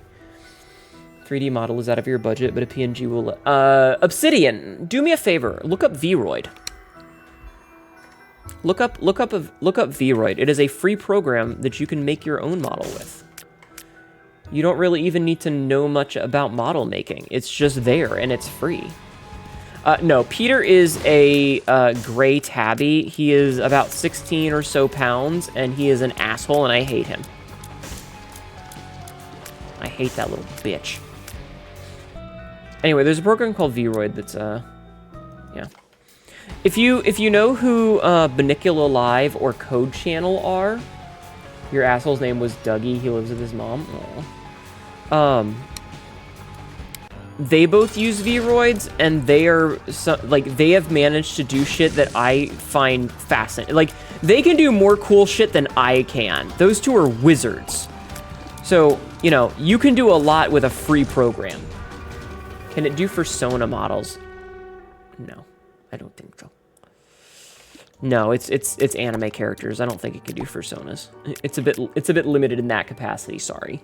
3D model is out of your budget, but a PNG will... Obsidian, do me a favor. Look up Vroid. Look up Vroid. It is a free program that you can make your own model with. You don't really even need to know much about model making. It's just there, and it's free. No, Peter is a gray tabby. He is about 16 or so pounds, and he is an asshole, and I hate him. I hate that little bitch. Anyway, there's a program called Vroid that's, yeah. If you know who Banicula Live or Code Channel are, your asshole's name was Dougie. He lives with his mom. Aww. They both use Vroids, and they are they have managed to do shit that I find fascinating. Like, they can do more cool shit than I can. Those two are wizards. So, you know, you can do a lot with a free program. Can it do Persona models? No, I don't think so. No, it's anime characters. I don't think it can do personas. It's a bit limited in that capacity. Sorry.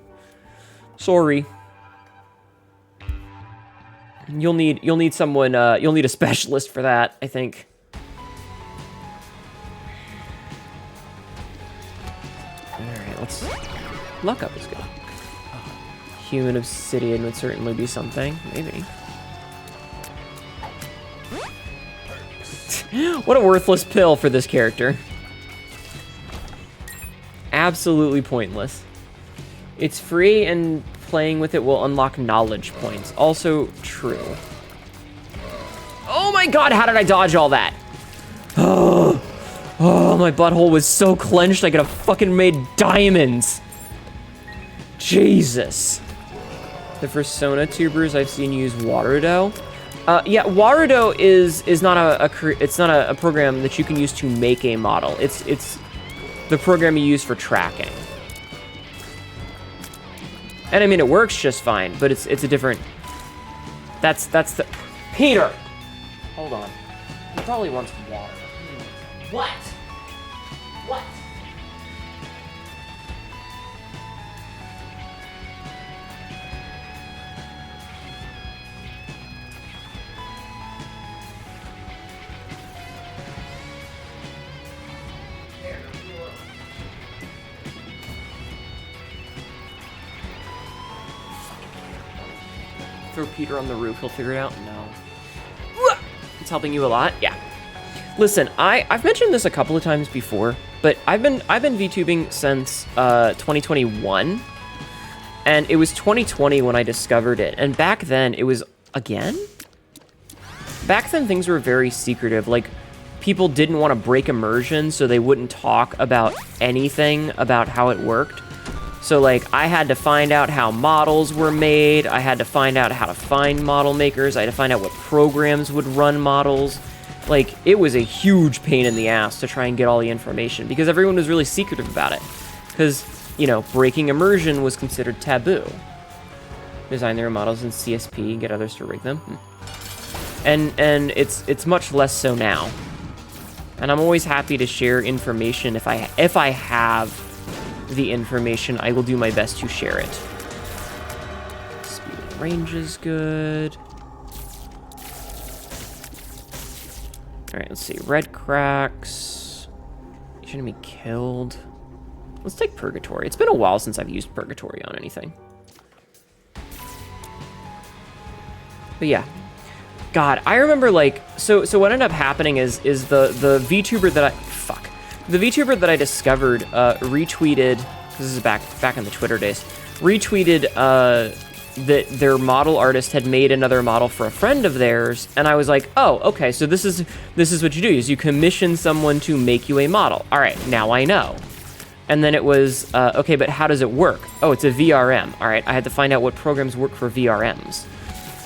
You'll need someone. You'll need a specialist for that, I think. All right, let's. Luck up is good. Human obsidian would certainly be something. Maybe. What a worthless pill for this character. Absolutely pointless. It's free, and playing with it will unlock knowledge points. Also true. Oh my god, how did I dodge all that? Oh, my butthole was so clenched I could have fucking made diamonds. Jesus. The Persona tubers I've seen use Waterdo. Yeah, Waterdo is not a program that you can use to make a model. It's the program you use for tracking. And I mean, it works just fine, but it's a different. That's the Peter. Hold on. He probably wants water. What? What? Throw Peter on the roof, he'll figure it out? No. It's helping you a lot? Yeah. Listen, I've mentioned this a couple of times before, but I've been VTubing since 2021, and it was 2020 when I discovered it, and back then it was, again? Back then things were very secretive, like, people didn't want to break immersion, so they wouldn't talk about anything about how it worked. So, like, I had to find out how models were made, I had to find out how to find model makers, I had to find out what programs would run models. Like, it was a huge pain in the ass to try and get all the information, because everyone was really secretive about it. Because, you know, breaking immersion was considered taboo. Design their models in CSP and get others to rig them. And it's much less so now. And I'm always happy to share information if I have the information, I will do my best to share it. Speed and range is good. Alright, let's see. Red cracks. Each enemy killed. Let's take Purgatory. It's been a while since I've used Purgatory on anything. But yeah. God, I remember, like, so what ended up happening is the Vtuber that the VTuber that I discovered retweeted, this is back in the Twitter days, retweeted that their model artist had made another model for a friend of theirs, and I was like, oh, okay, so this is what you do, is you commission someone to make you a model. All right, now I know. And then it was, okay, but how does it work? Oh, it's a VRM. All right, I had to find out what programs work for VRMs.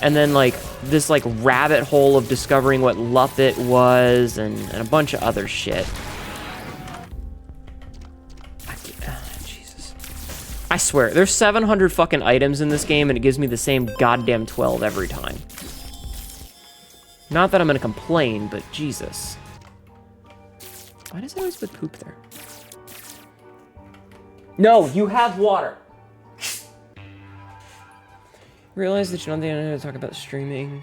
And then, like, this, like, rabbit hole of discovering what Luppet was and a bunch of other shit. I swear, there's 700 fucking items in this game, and it gives me the same goddamn 12 every time. Not that I'm gonna complain, but Jesus. Why does it always put poop there? No, you have water! Realize that you don't think I know to talk about streaming.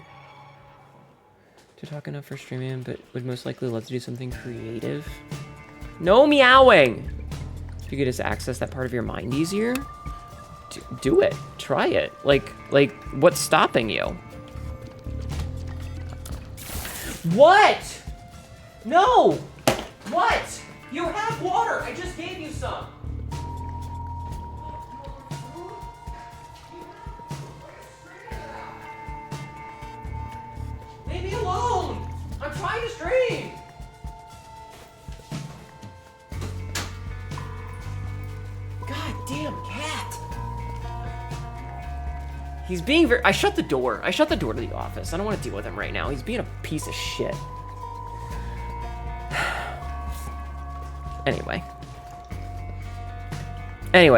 To talk enough for streaming, but would most likely love to do something creative. No meowing! If you could just access that part of your mind easier, do it. Try it. Like, what's stopping you? What? No! What? You have water! I just gave you some! Leave me alone! I'm trying to stream! Goddamn cat! He's being very... I shut the door. I shut the door to the office. I don't want to deal with him right now. He's being a piece of shit. Anyway,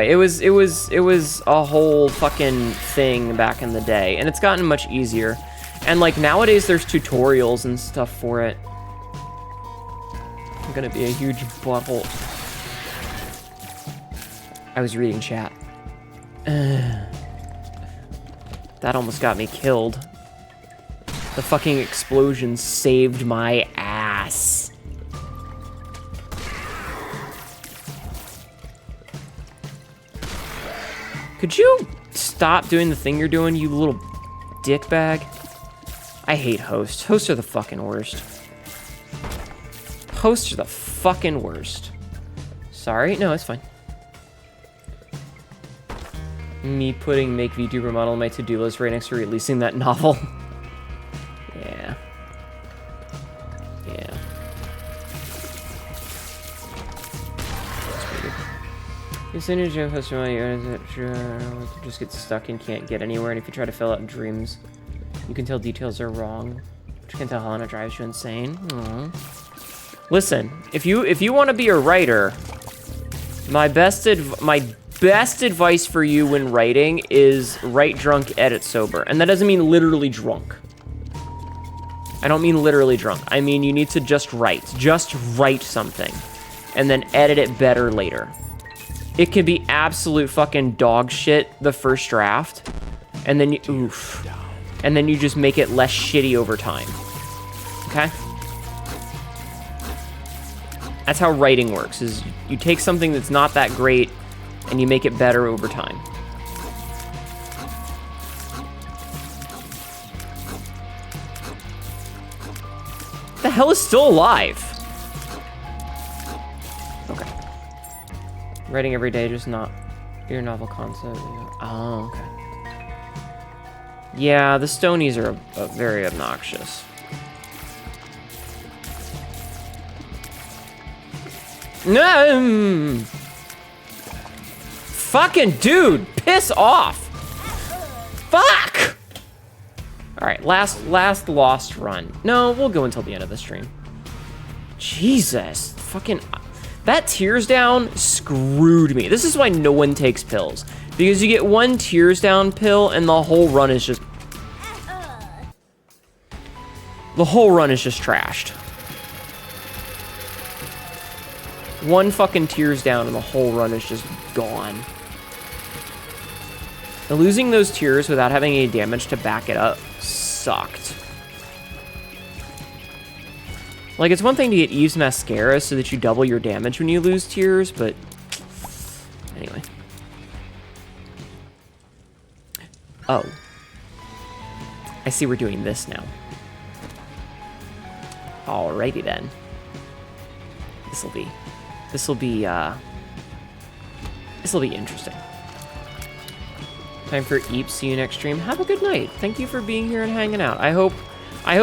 it was a whole fucking thing back in the day, and it's gotten much easier. And like nowadays, there's tutorials and stuff for it. I'm gonna be a huge butthole. I was reading chat. That almost got me killed. The fucking explosion saved my ass. Could you stop doing the thing you're doing, you little dickbag? I hate hosts. Hosts are the fucking worst. Hosts are the fucking worst. Sorry, no, it's fine. Me putting make VTuber model on my to-do list right next to releasing that novel. Yeah. Yeah. You send your joke host to you just get stuck and can't get anywhere, and if you try to fill out dreams, you can tell details are wrong, which can tell Helena drives you insane. Aww. Listen, if you want to be a writer, my best advice for you when writing is write drunk, edit sober. And that doesn't mean literally drunk. I don't mean literally drunk. I mean you need to just write. Just write something. And then edit it better later. It can be absolute fucking dog shit the first draft. And then you... Oof. And then you just make it less shitty over time. Okay? That's how writing works, is you take something that's not that great and you make it better over time. What the hell is still alive? Okay. Writing every day, just not your novel concept. Oh, okay. Yeah, the Stonies are very obnoxious. No! Fucking dude, piss off! Fuck! Alright, last lost run. No, we'll go until the end of the stream. Jesus, fucking... That tears down screwed me. This is why no one takes pills. Because you get one tears down pill and the whole run is just... The whole run is just trashed. One fucking tears down and the whole run is just gone. And losing those tears without having any damage to back it up sucked. Like, it's one thing to get Eve's Mascara so that you double your damage when you lose tears, but anyway. Oh. I see we're doing this now. Alrighty then. This'll be interesting. Time for Eep. See you next stream. Have a good night. Thank you for being here and hanging out. I hope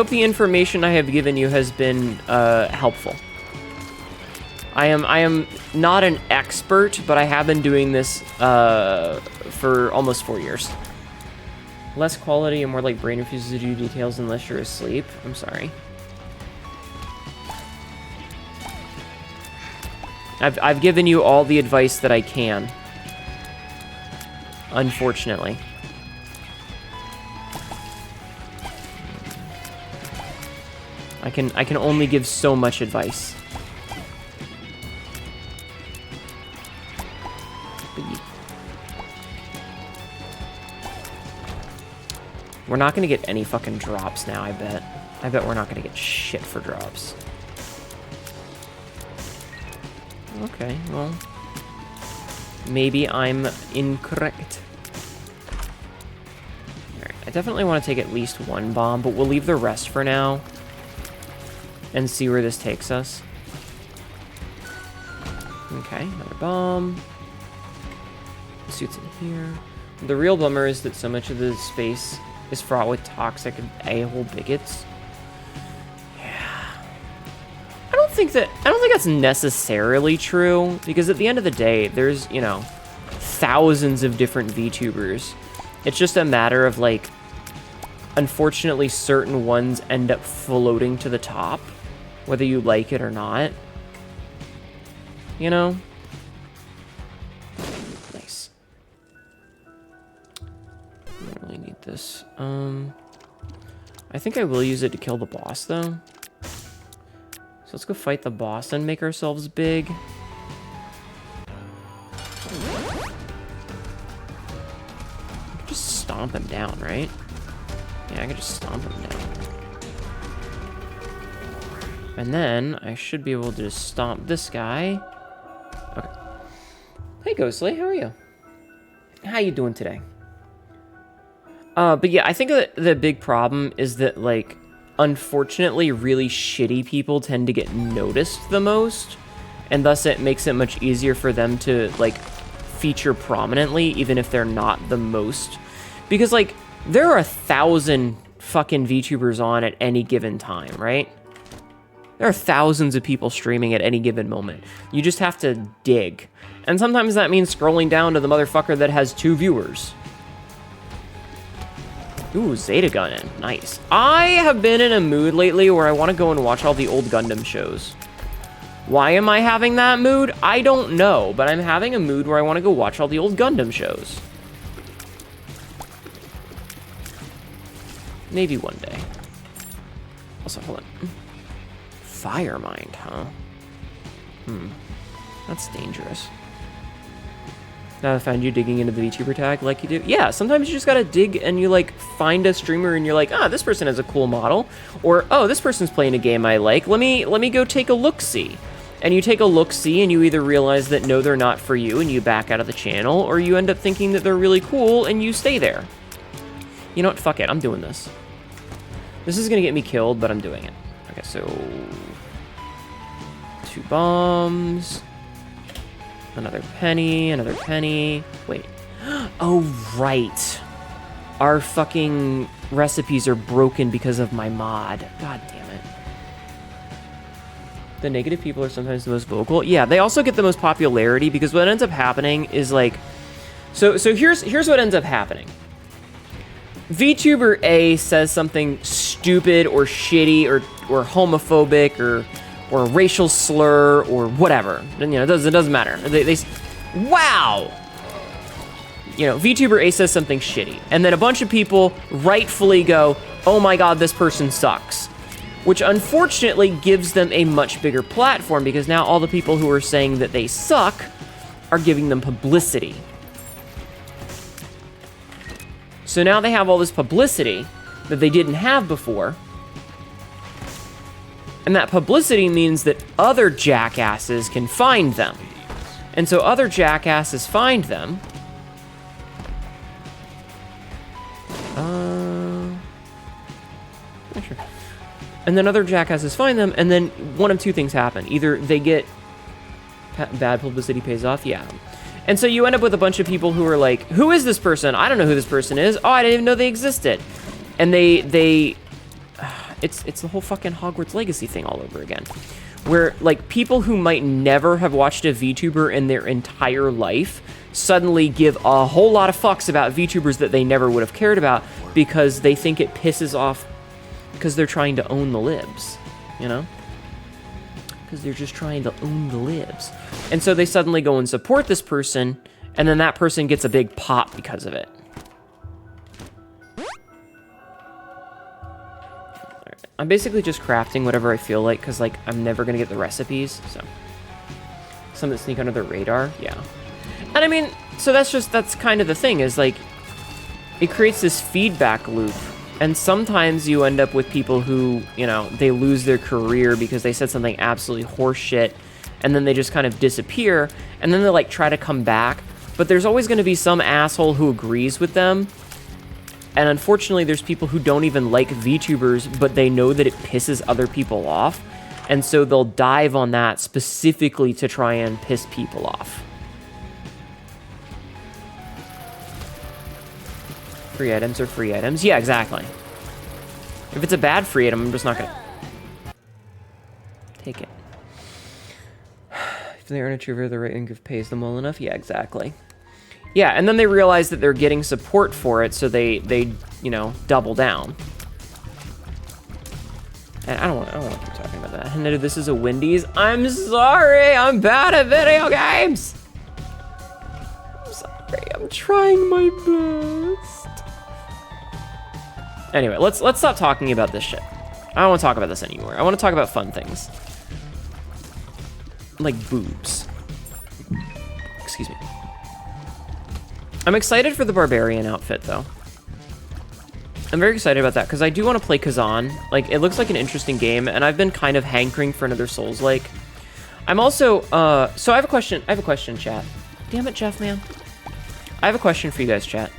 the information I have given you has been helpful. I am not an expert, but I have been doing this for almost 4 years. Less quality and more like brain refuses to do details unless you're asleep. I'm sorry. I've given you all the advice that I can. Unfortunately. I can only give so much advice. We're not gonna get any fucking drops now, I bet. I bet we're not gonna get shit for drops. Okay, well, maybe I'm incorrect. Alright, I definitely want to take at least one bomb, but we'll leave the rest for now and see where this takes us. Okay, another bomb. Suits in here. The real bummer is that so much of the space is fraught with toxic a-hole bigots. I don't think that's necessarily true, because at the end of the day, there's, you know, thousands of different VTubers. It's just a matter of, like, unfortunately, certain ones end up floating to the top, whether you like it or not. You know? Nice. I don't really need this. I think I will use it to kill the boss, though. So let's go fight the boss and make ourselves big. I can just stomp him down, right? Yeah, I can just stomp him down. And then I should be able to just stomp this guy. Okay. Hey, Ghostly, how are you? How you doing today? But yeah, I think that the big problem is that, like, unfortunately, really shitty people tend to get noticed the most, and thus it makes it much easier for them to, like, feature prominently, even if they're not the most. Because, like, there are 1,000 fucking VTubers on at any given time, right? There are thousands of people streaming at any given moment. You just have to dig. And sometimes that means scrolling down to the motherfucker that has 2 viewers. Ooh, Zeta Gunnin. Nice. I have been in a mood lately where I want to go and watch all the old Gundam shows. Why am I having that mood? I don't know, but I'm having a mood where I want to go watch all the old Gundam shows. Maybe one day. Also, hold on. Fire Mind, huh? That's dangerous. Now I found you digging into the VTuber tag like you do. Yeah, sometimes you just gotta dig and you, like, find a streamer and you're like, ah, this person has a cool model. Or, oh, this person's playing a game I like. Let me go take a look-see. And you take a look-see and you either realize that, no, they're not for you and you back out of the channel, or you end up thinking that they're really cool and you stay there. You know what? Fuck it. I'm doing this. This is gonna get me killed, but I'm doing it. Okay, so 2 bombs. Another penny. Wait. Oh, right. Our fucking recipes are broken because of my mod. God damn it. The negative people are sometimes the most vocal. Yeah, they also get the most popularity because what ends up happening is, like... So here's what ends up happening. VTuber A says something stupid or shitty or homophobic or a racial slur, or whatever. You know, it doesn't matter. They wow! You know, VTuber A says something shitty, and then a bunch of people rightfully go, oh my god, this person sucks. which unfortunately gives them a much bigger platform because now all the people who are saying that they suck are giving them publicity. So now they have all this publicity that they didn't have before. And that publicity means that other jackasses can find them. And so other jackasses find them. Not sure. And then other jackasses find them, and then one of two things happen. Either they get bad publicity pays off, yeah. And so you end up with a bunch of people who are like, who is this person? I don't know who this person is. Oh, I didn't even know they existed. And it's the whole fucking Hogwarts Legacy thing all over again. Where, like, people who might never have watched a VTuber in their entire life suddenly give a whole lot of fucks about VTubers that they never would have cared about because they think it pisses off because they're trying to own the libs, you know? Because they're just trying to own the libs. And so they suddenly go and support this person, and then that person gets a big pop because of it. I'm basically just crafting whatever I feel like, because, like, I'm never going to get the recipes, so. Some that sneak under the radar, yeah. And I mean, so that's kind of the thing, is, like, it creates this feedback loop. And sometimes you end up with people who, you know, they lose their career because they said something absolutely horseshit, and then they just kind of disappear, and then they, like, try to come back. But there's always going to be some asshole who agrees with them. And unfortunately, there's people who don't even like VTubers, but they know that it pisses other people off. And so they'll dive on that specifically to try and piss people off. Free items are free items. Yeah, exactly. If it's a bad free item, I'm just not gonna take it. If they earn a Tuber, the rating pays them well enough. Yeah, exactly. Yeah, and then they realize that they're getting support for it, so they you know, double down. And I don't want to keep talking about that. Hnetu, this is a Wendy's. I'm sorry, I'm bad at video games. I'm sorry, I'm trying my best. Anyway, let's stop talking about this shit. I don't want to talk about this anymore. I want to talk about fun things. Like boobs. Excuse me. I'm excited for the Barbarian outfit, though. I'm very excited about that, because I do want to play Kazan. Like, it looks like an interesting game, and I've been kind of hankering for another Souls-like. I'm also, so I have a question, chat. Damn it, Jeff, man. I have a question for you guys, chat.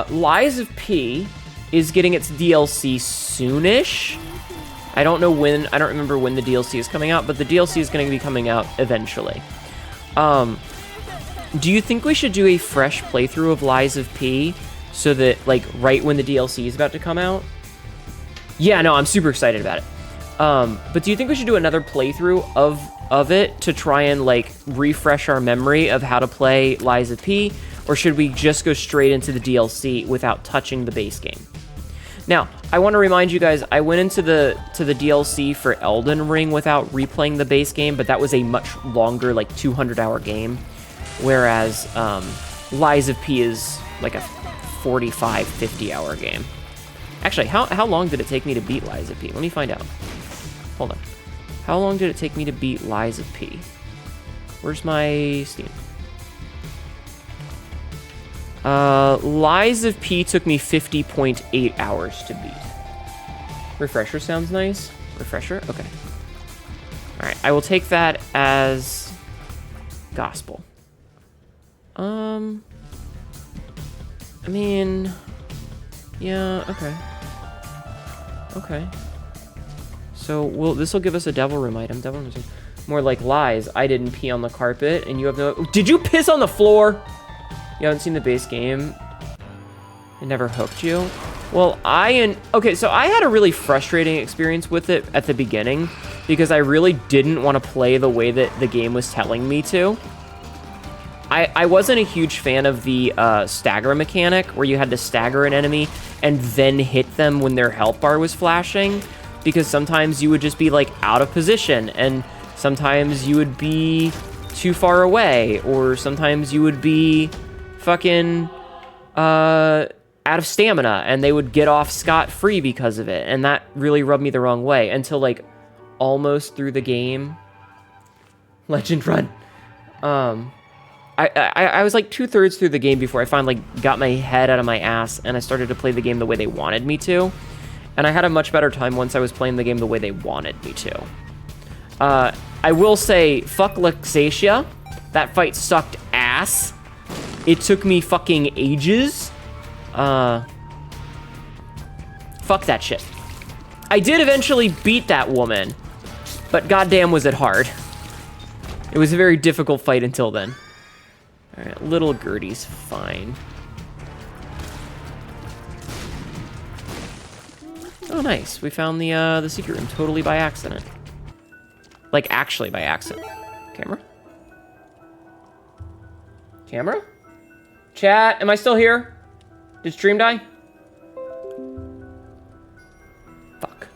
Lies of P is getting its DLC soonish. I don't know when, I don't remember when the DLC is coming out, but the DLC is going to be coming out eventually. Do you think we should do a fresh playthrough of Lies of P so that, like, right when the DLC is about to come out? Yeah, no, I'm super excited about it. But do you think we should do another playthrough of it to try and, like, refresh our memory of how to play Lies of P? Or should we just go straight into the DLC without touching the base game? Now, I want to remind you guys, I went into the DLC for Elden Ring without replaying the base game, but that was a much longer, like, 200-hour game. Whereas Lies of P is like a 45, 50-hour game. Actually, how long did it take me to beat Lies of P? Let me find out. Hold on. How long did it take me to beat Lies of P? Where's my Steam? Lies of P took me 50.8 hours to beat. Refresher sounds nice. Refresher? Okay. Alright, I will take that as gospel. I mean, yeah, okay. Okay. So, this will give us a Devil Room item. Devil Room is more like Lies. I didn't pee on the carpet, and you have no... Did you piss on the floor? You haven't seen the base game? It never hooked you? Well, okay, so I had a really frustrating experience with it at the beginning, because I really didn't want to play the way that the game was telling me to. I wasn't a huge fan of the stagger mechanic, where you had to stagger an enemy and then hit them when their health bar was flashing, because sometimes you would just be, like, out of position, and sometimes you would be too far away, or sometimes you would be fucking, out of stamina, and they would get off scot-free because of it, and that really rubbed me the wrong way until, like, almost through the game. Legend run. I was like 2/3 through the game before I finally got my head out of my ass and I started to play the game the way they wanted me to. And I had a much better time once I was playing the game the way they wanted me to. I will say, fuck Luxatia. That fight sucked ass. It took me fucking ages. Fuck that shit. I did eventually beat that woman, but goddamn was it hard. It was a very difficult fight until then. All right, little Gertie's fine. Oh, nice. We found the secret room totally by accident. Like, actually by accident. Camera? Camera? Chat, am I still here? Did stream die? Fuck.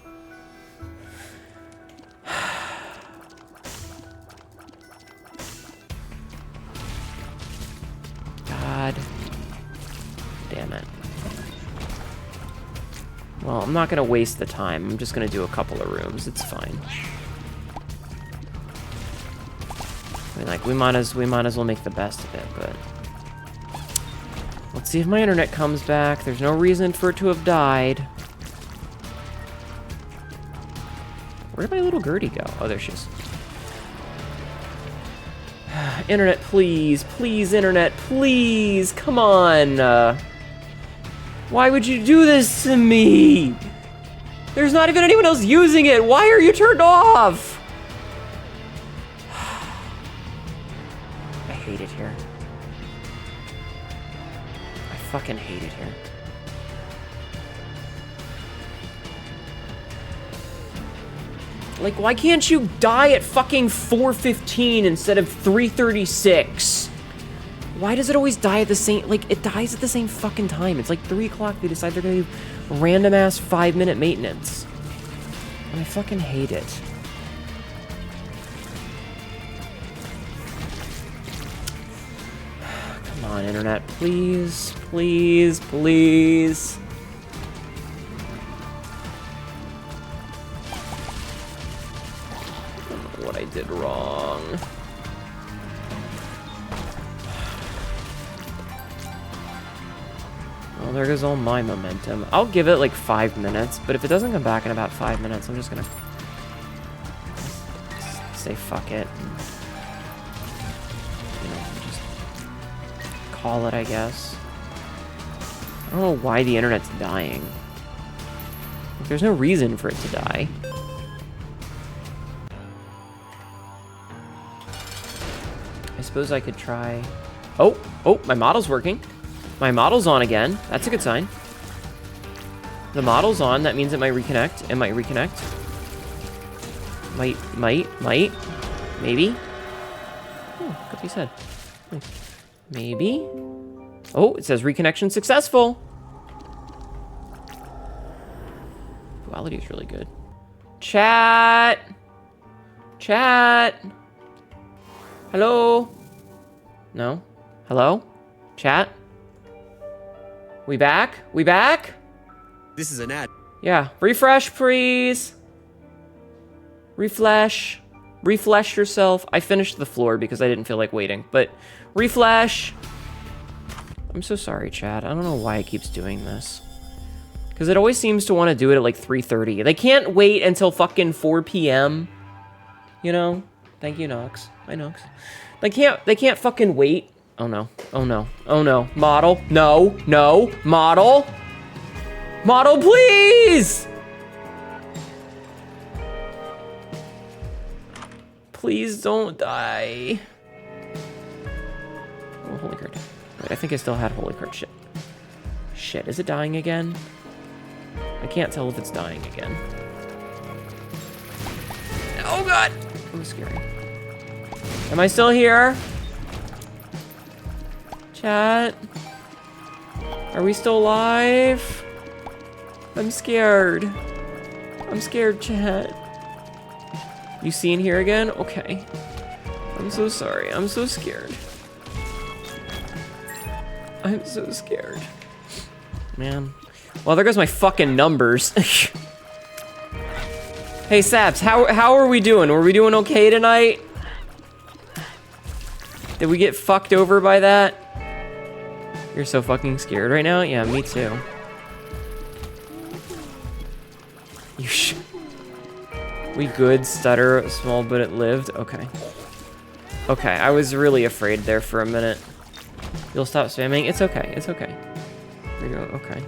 God damn it. Well, I'm not gonna waste the time. I'm just gonna do a couple of rooms. It's fine. I mean, like, we might as well make the best of it, but let's see if my internet comes back. There's no reason for it to have died. Where did my little Gertie go? Oh, there she is. Internet, please. Please, internet, please. Come on. Why would you do this to me? There's not even anyone else using it. Why are you turned off? I hate it here. I fucking hate it here. Like, why can't you die at fucking 4:15 instead of 3:36? Why does it always die at the same, like, it dies at the same fucking time. It's like 3 o'clock, they decide they're gonna do random-ass 5-minute maintenance. And I fucking hate it. Come on, internet, please, please, please. I don't know what I did wrong. Well, there goes all my momentum. I'll give it like 5 minutes, but if it doesn't come back in about 5 minutes, I'm just gonna say fuck it. And, you know, just call it, I guess. I don't know why the internet's dying. Like, there's no reason for it to die. I suppose I could try... Oh, my model's working. My model's on again. That's a good sign. The model's on. That means it might reconnect. It might reconnect. Might. Maybe. Oh, good he said. Maybe. Oh, it says reconnection successful. Quality is really good. Chat. Hello? No? Hello? Chat? We back? We back? This is an ad. Yeah. Refresh, please. Refresh. Refresh yourself. I finished the floor because I didn't feel like waiting, but refresh. I'm so sorry, chat. I don't know why it keeps doing this. Because it always seems to want to do it at like 3:30. They can't wait until fucking 4 p.m. You know? Thank you, Nox. Hi, Nox. They can't fucking wait. Oh no. Oh no. Oh no. Model. No. No. Model. Model, please! Please don't die. Oh, holy card. Wait, I think I still had holy card. Shit. Shit, is it dying again? I can't tell if it's dying again. Oh god! That was scary. Am I still here? Chat? Are we still alive? I'm scared. I'm scared, chat. You seen here again? Okay. I'm so sorry. I'm so scared. I'm so scared. man. Well, there goes my fucking numbers. Hey, Saps, how are we doing? Were we doing okay tonight? Did we get fucked over by that? You're so fucking scared right now? Yeah, me too. We good, stutter, small but it lived. Okay. Okay, I was really afraid there for a minute. You'll stop spamming? It's okay, it's okay. There you go, okay.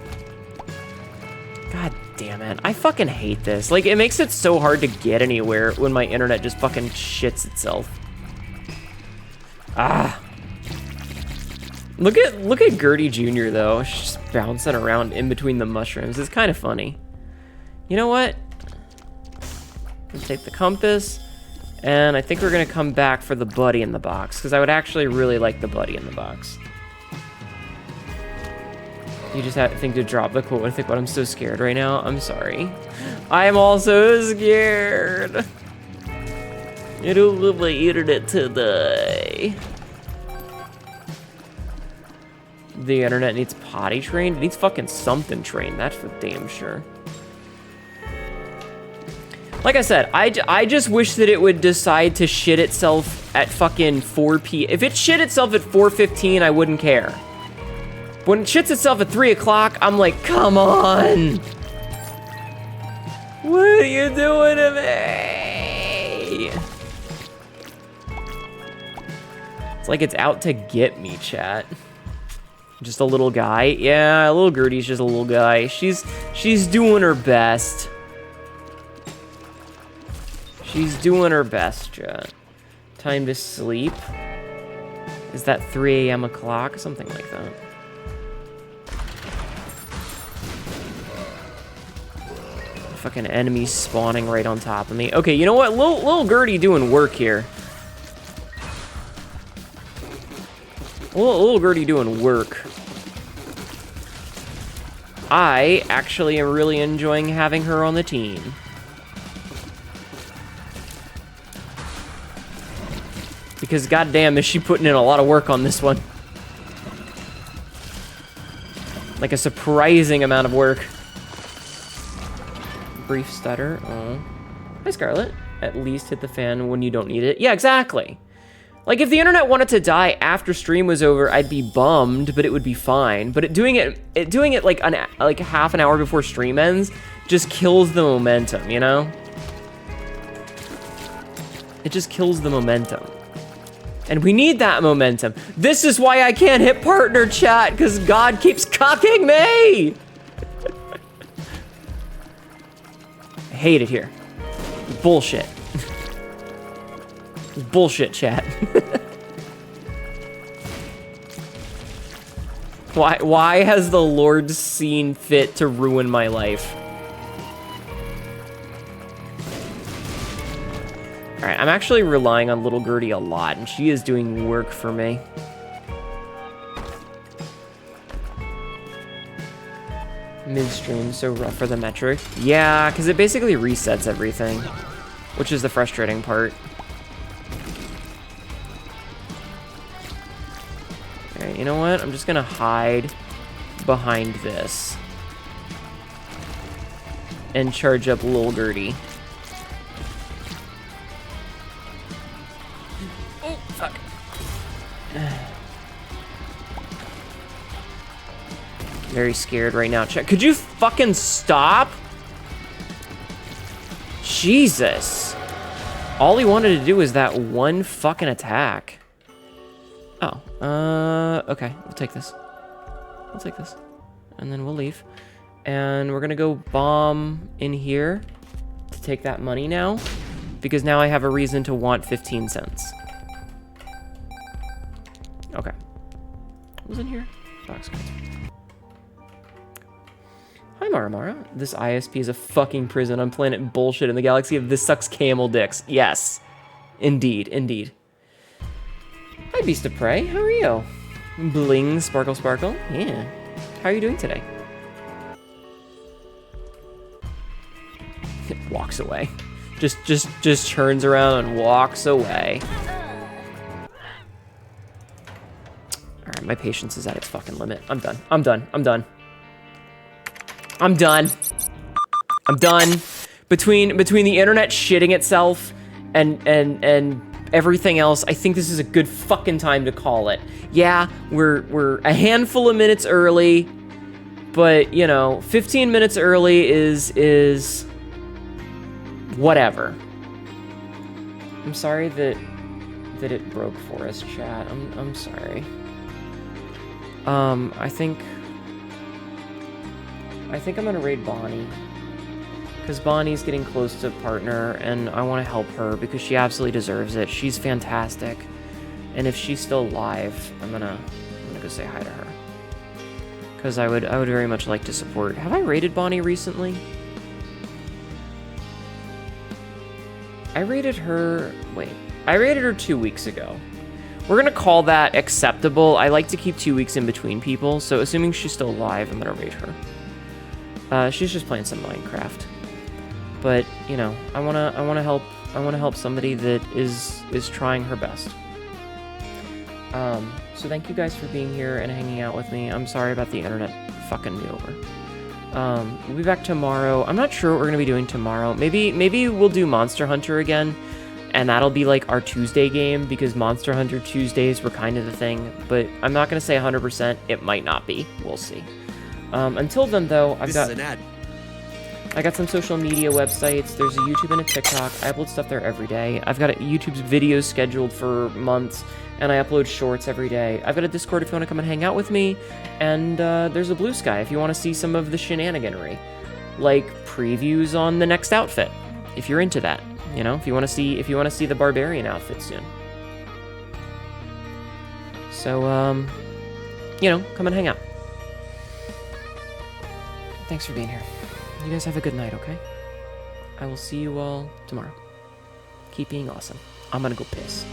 God damn it. I fucking hate this. Like, it makes it so hard to get anywhere when my internet just fucking shits itself. Ah. Look at Gertie Jr. though. She's just bouncing around in between the mushrooms. It's kind of funny. You know what? Let's take the compass. And I think we're gonna come back for the buddy in the box, because I would actually really like the buddy in the box. You just have to think to drop the quote. I think, what, I'm so scared right now. I'm sorry. I'm also scared. I don't want my internet to die. The internet needs potty trained. It needs fucking something trained. That's for damn sure. Like I said, I just wish that it would decide to shit itself at fucking 4 p.m. If it shit itself at 4:15, I wouldn't care. When it shits itself at 3 o'clock, I'm like, come on. What are you doing to me? It's like it's out to get me, chat. Just a little guy. Yeah, little Gertie's just a little guy. She's doing her best. She's doing her best, chat. Time to sleep. Is that 3 a.m. o'clock? Something like that. Fucking enemies spawning right on top of me. Okay, you know what? Little Gertie doing work here. Little Gertie doing work. I actually am really enjoying having her on the team. Because goddamn is she putting in a lot of work on this one. Like a surprising amount of work. Brief stutter. Oh. Hi, Scarlet. At least hit the fan when you don't need it. Yeah, exactly. Like, if the internet wanted to die after stream was over, I'd be bummed, but it would be fine. But doing it like half an hour before stream ends just kills the momentum, you know? It just kills the momentum. And we need that momentum. This is why I can't hit partner chat, because God keeps cocking me! I hate it here. Bullshit. Bullshit, chat. Why has the Lord seen fit to ruin my life? Alright, I'm actually relying on little Gertie a lot, and she is doing work for me. Midstream, so rough for the metric. Yeah, because it basically resets everything, which is the frustrating part. Alright, you know what? I'm just gonna hide behind this and charge up little Gertie. Oh, fuck. Very scared right now. Check. Could you fucking stop? Jesus. All he wanted to do was that one fucking attack. Oh, okay. We'll take this. We'll take this. And then we'll leave. And we're gonna go bomb in here to take that money now. Because now I have a reason to want 15 cents. Okay. Who's in here? Box cards. Hi, Maramara. This ISP is a fucking prison on planet bullshit in the galaxy of This Sucks Camel Dicks. Yes. Indeed, indeed. Hi, Beast of Prey. How are you? Bling, sparkle, sparkle. Yeah. How are you doing today? Walks away. Just turns around and walks away. Alright, my patience is at its fucking limit. I'm done. I'm done. I'm done. I'm done. I'm done. Between the internet shitting itself and everything else, I think this is a good fucking time to call it. Yeah, we're a handful of minutes early, but you know, 15 minutes early is whatever. I'm sorry that it broke for us, chat. I'm sorry. I think I'm gonna raid Bonnie. Because Bonnie's getting close to partner, and I want to help her because she absolutely deserves it. She's fantastic. And if she's still alive, I'm gonna go say hi to her. Because I would very much like to support. Have I raided Bonnie recently? I raided her... Wait. I raided her 2 weeks ago. We're gonna call that acceptable. I like to keep 2 weeks in between people, so assuming she's still alive, I'm gonna raid her. She's just playing some Minecraft. But, you know, I wanna help somebody that is trying her best. So thank you guys for being here and hanging out with me. I'm sorry about the internet fucking me over. We'll be back tomorrow. I'm not sure what we're gonna be doing tomorrow. Maybe we'll do Monster Hunter again, and that'll be like our Tuesday game, because Monster Hunter Tuesdays were kind of the thing, but I'm not gonna say 100%. It might not be. We'll see. Until then, though, This is an ad. I got some social media websites. There's a YouTube and a TikTok. I upload stuff there every day. I've got YouTube's videos scheduled for months, and I upload shorts every day. I've got a Discord if you want to come and hang out with me, and there's a Blue Sky if you want to see some of the shenaniganry, like previews on the next outfit, if you're into that. You know, if you want to see the barbarian outfit soon. So, you know, come and hang out. Thanks for being here. You guys have a good night, okay? I will see you all tomorrow. Keep being awesome. I'm gonna go piss.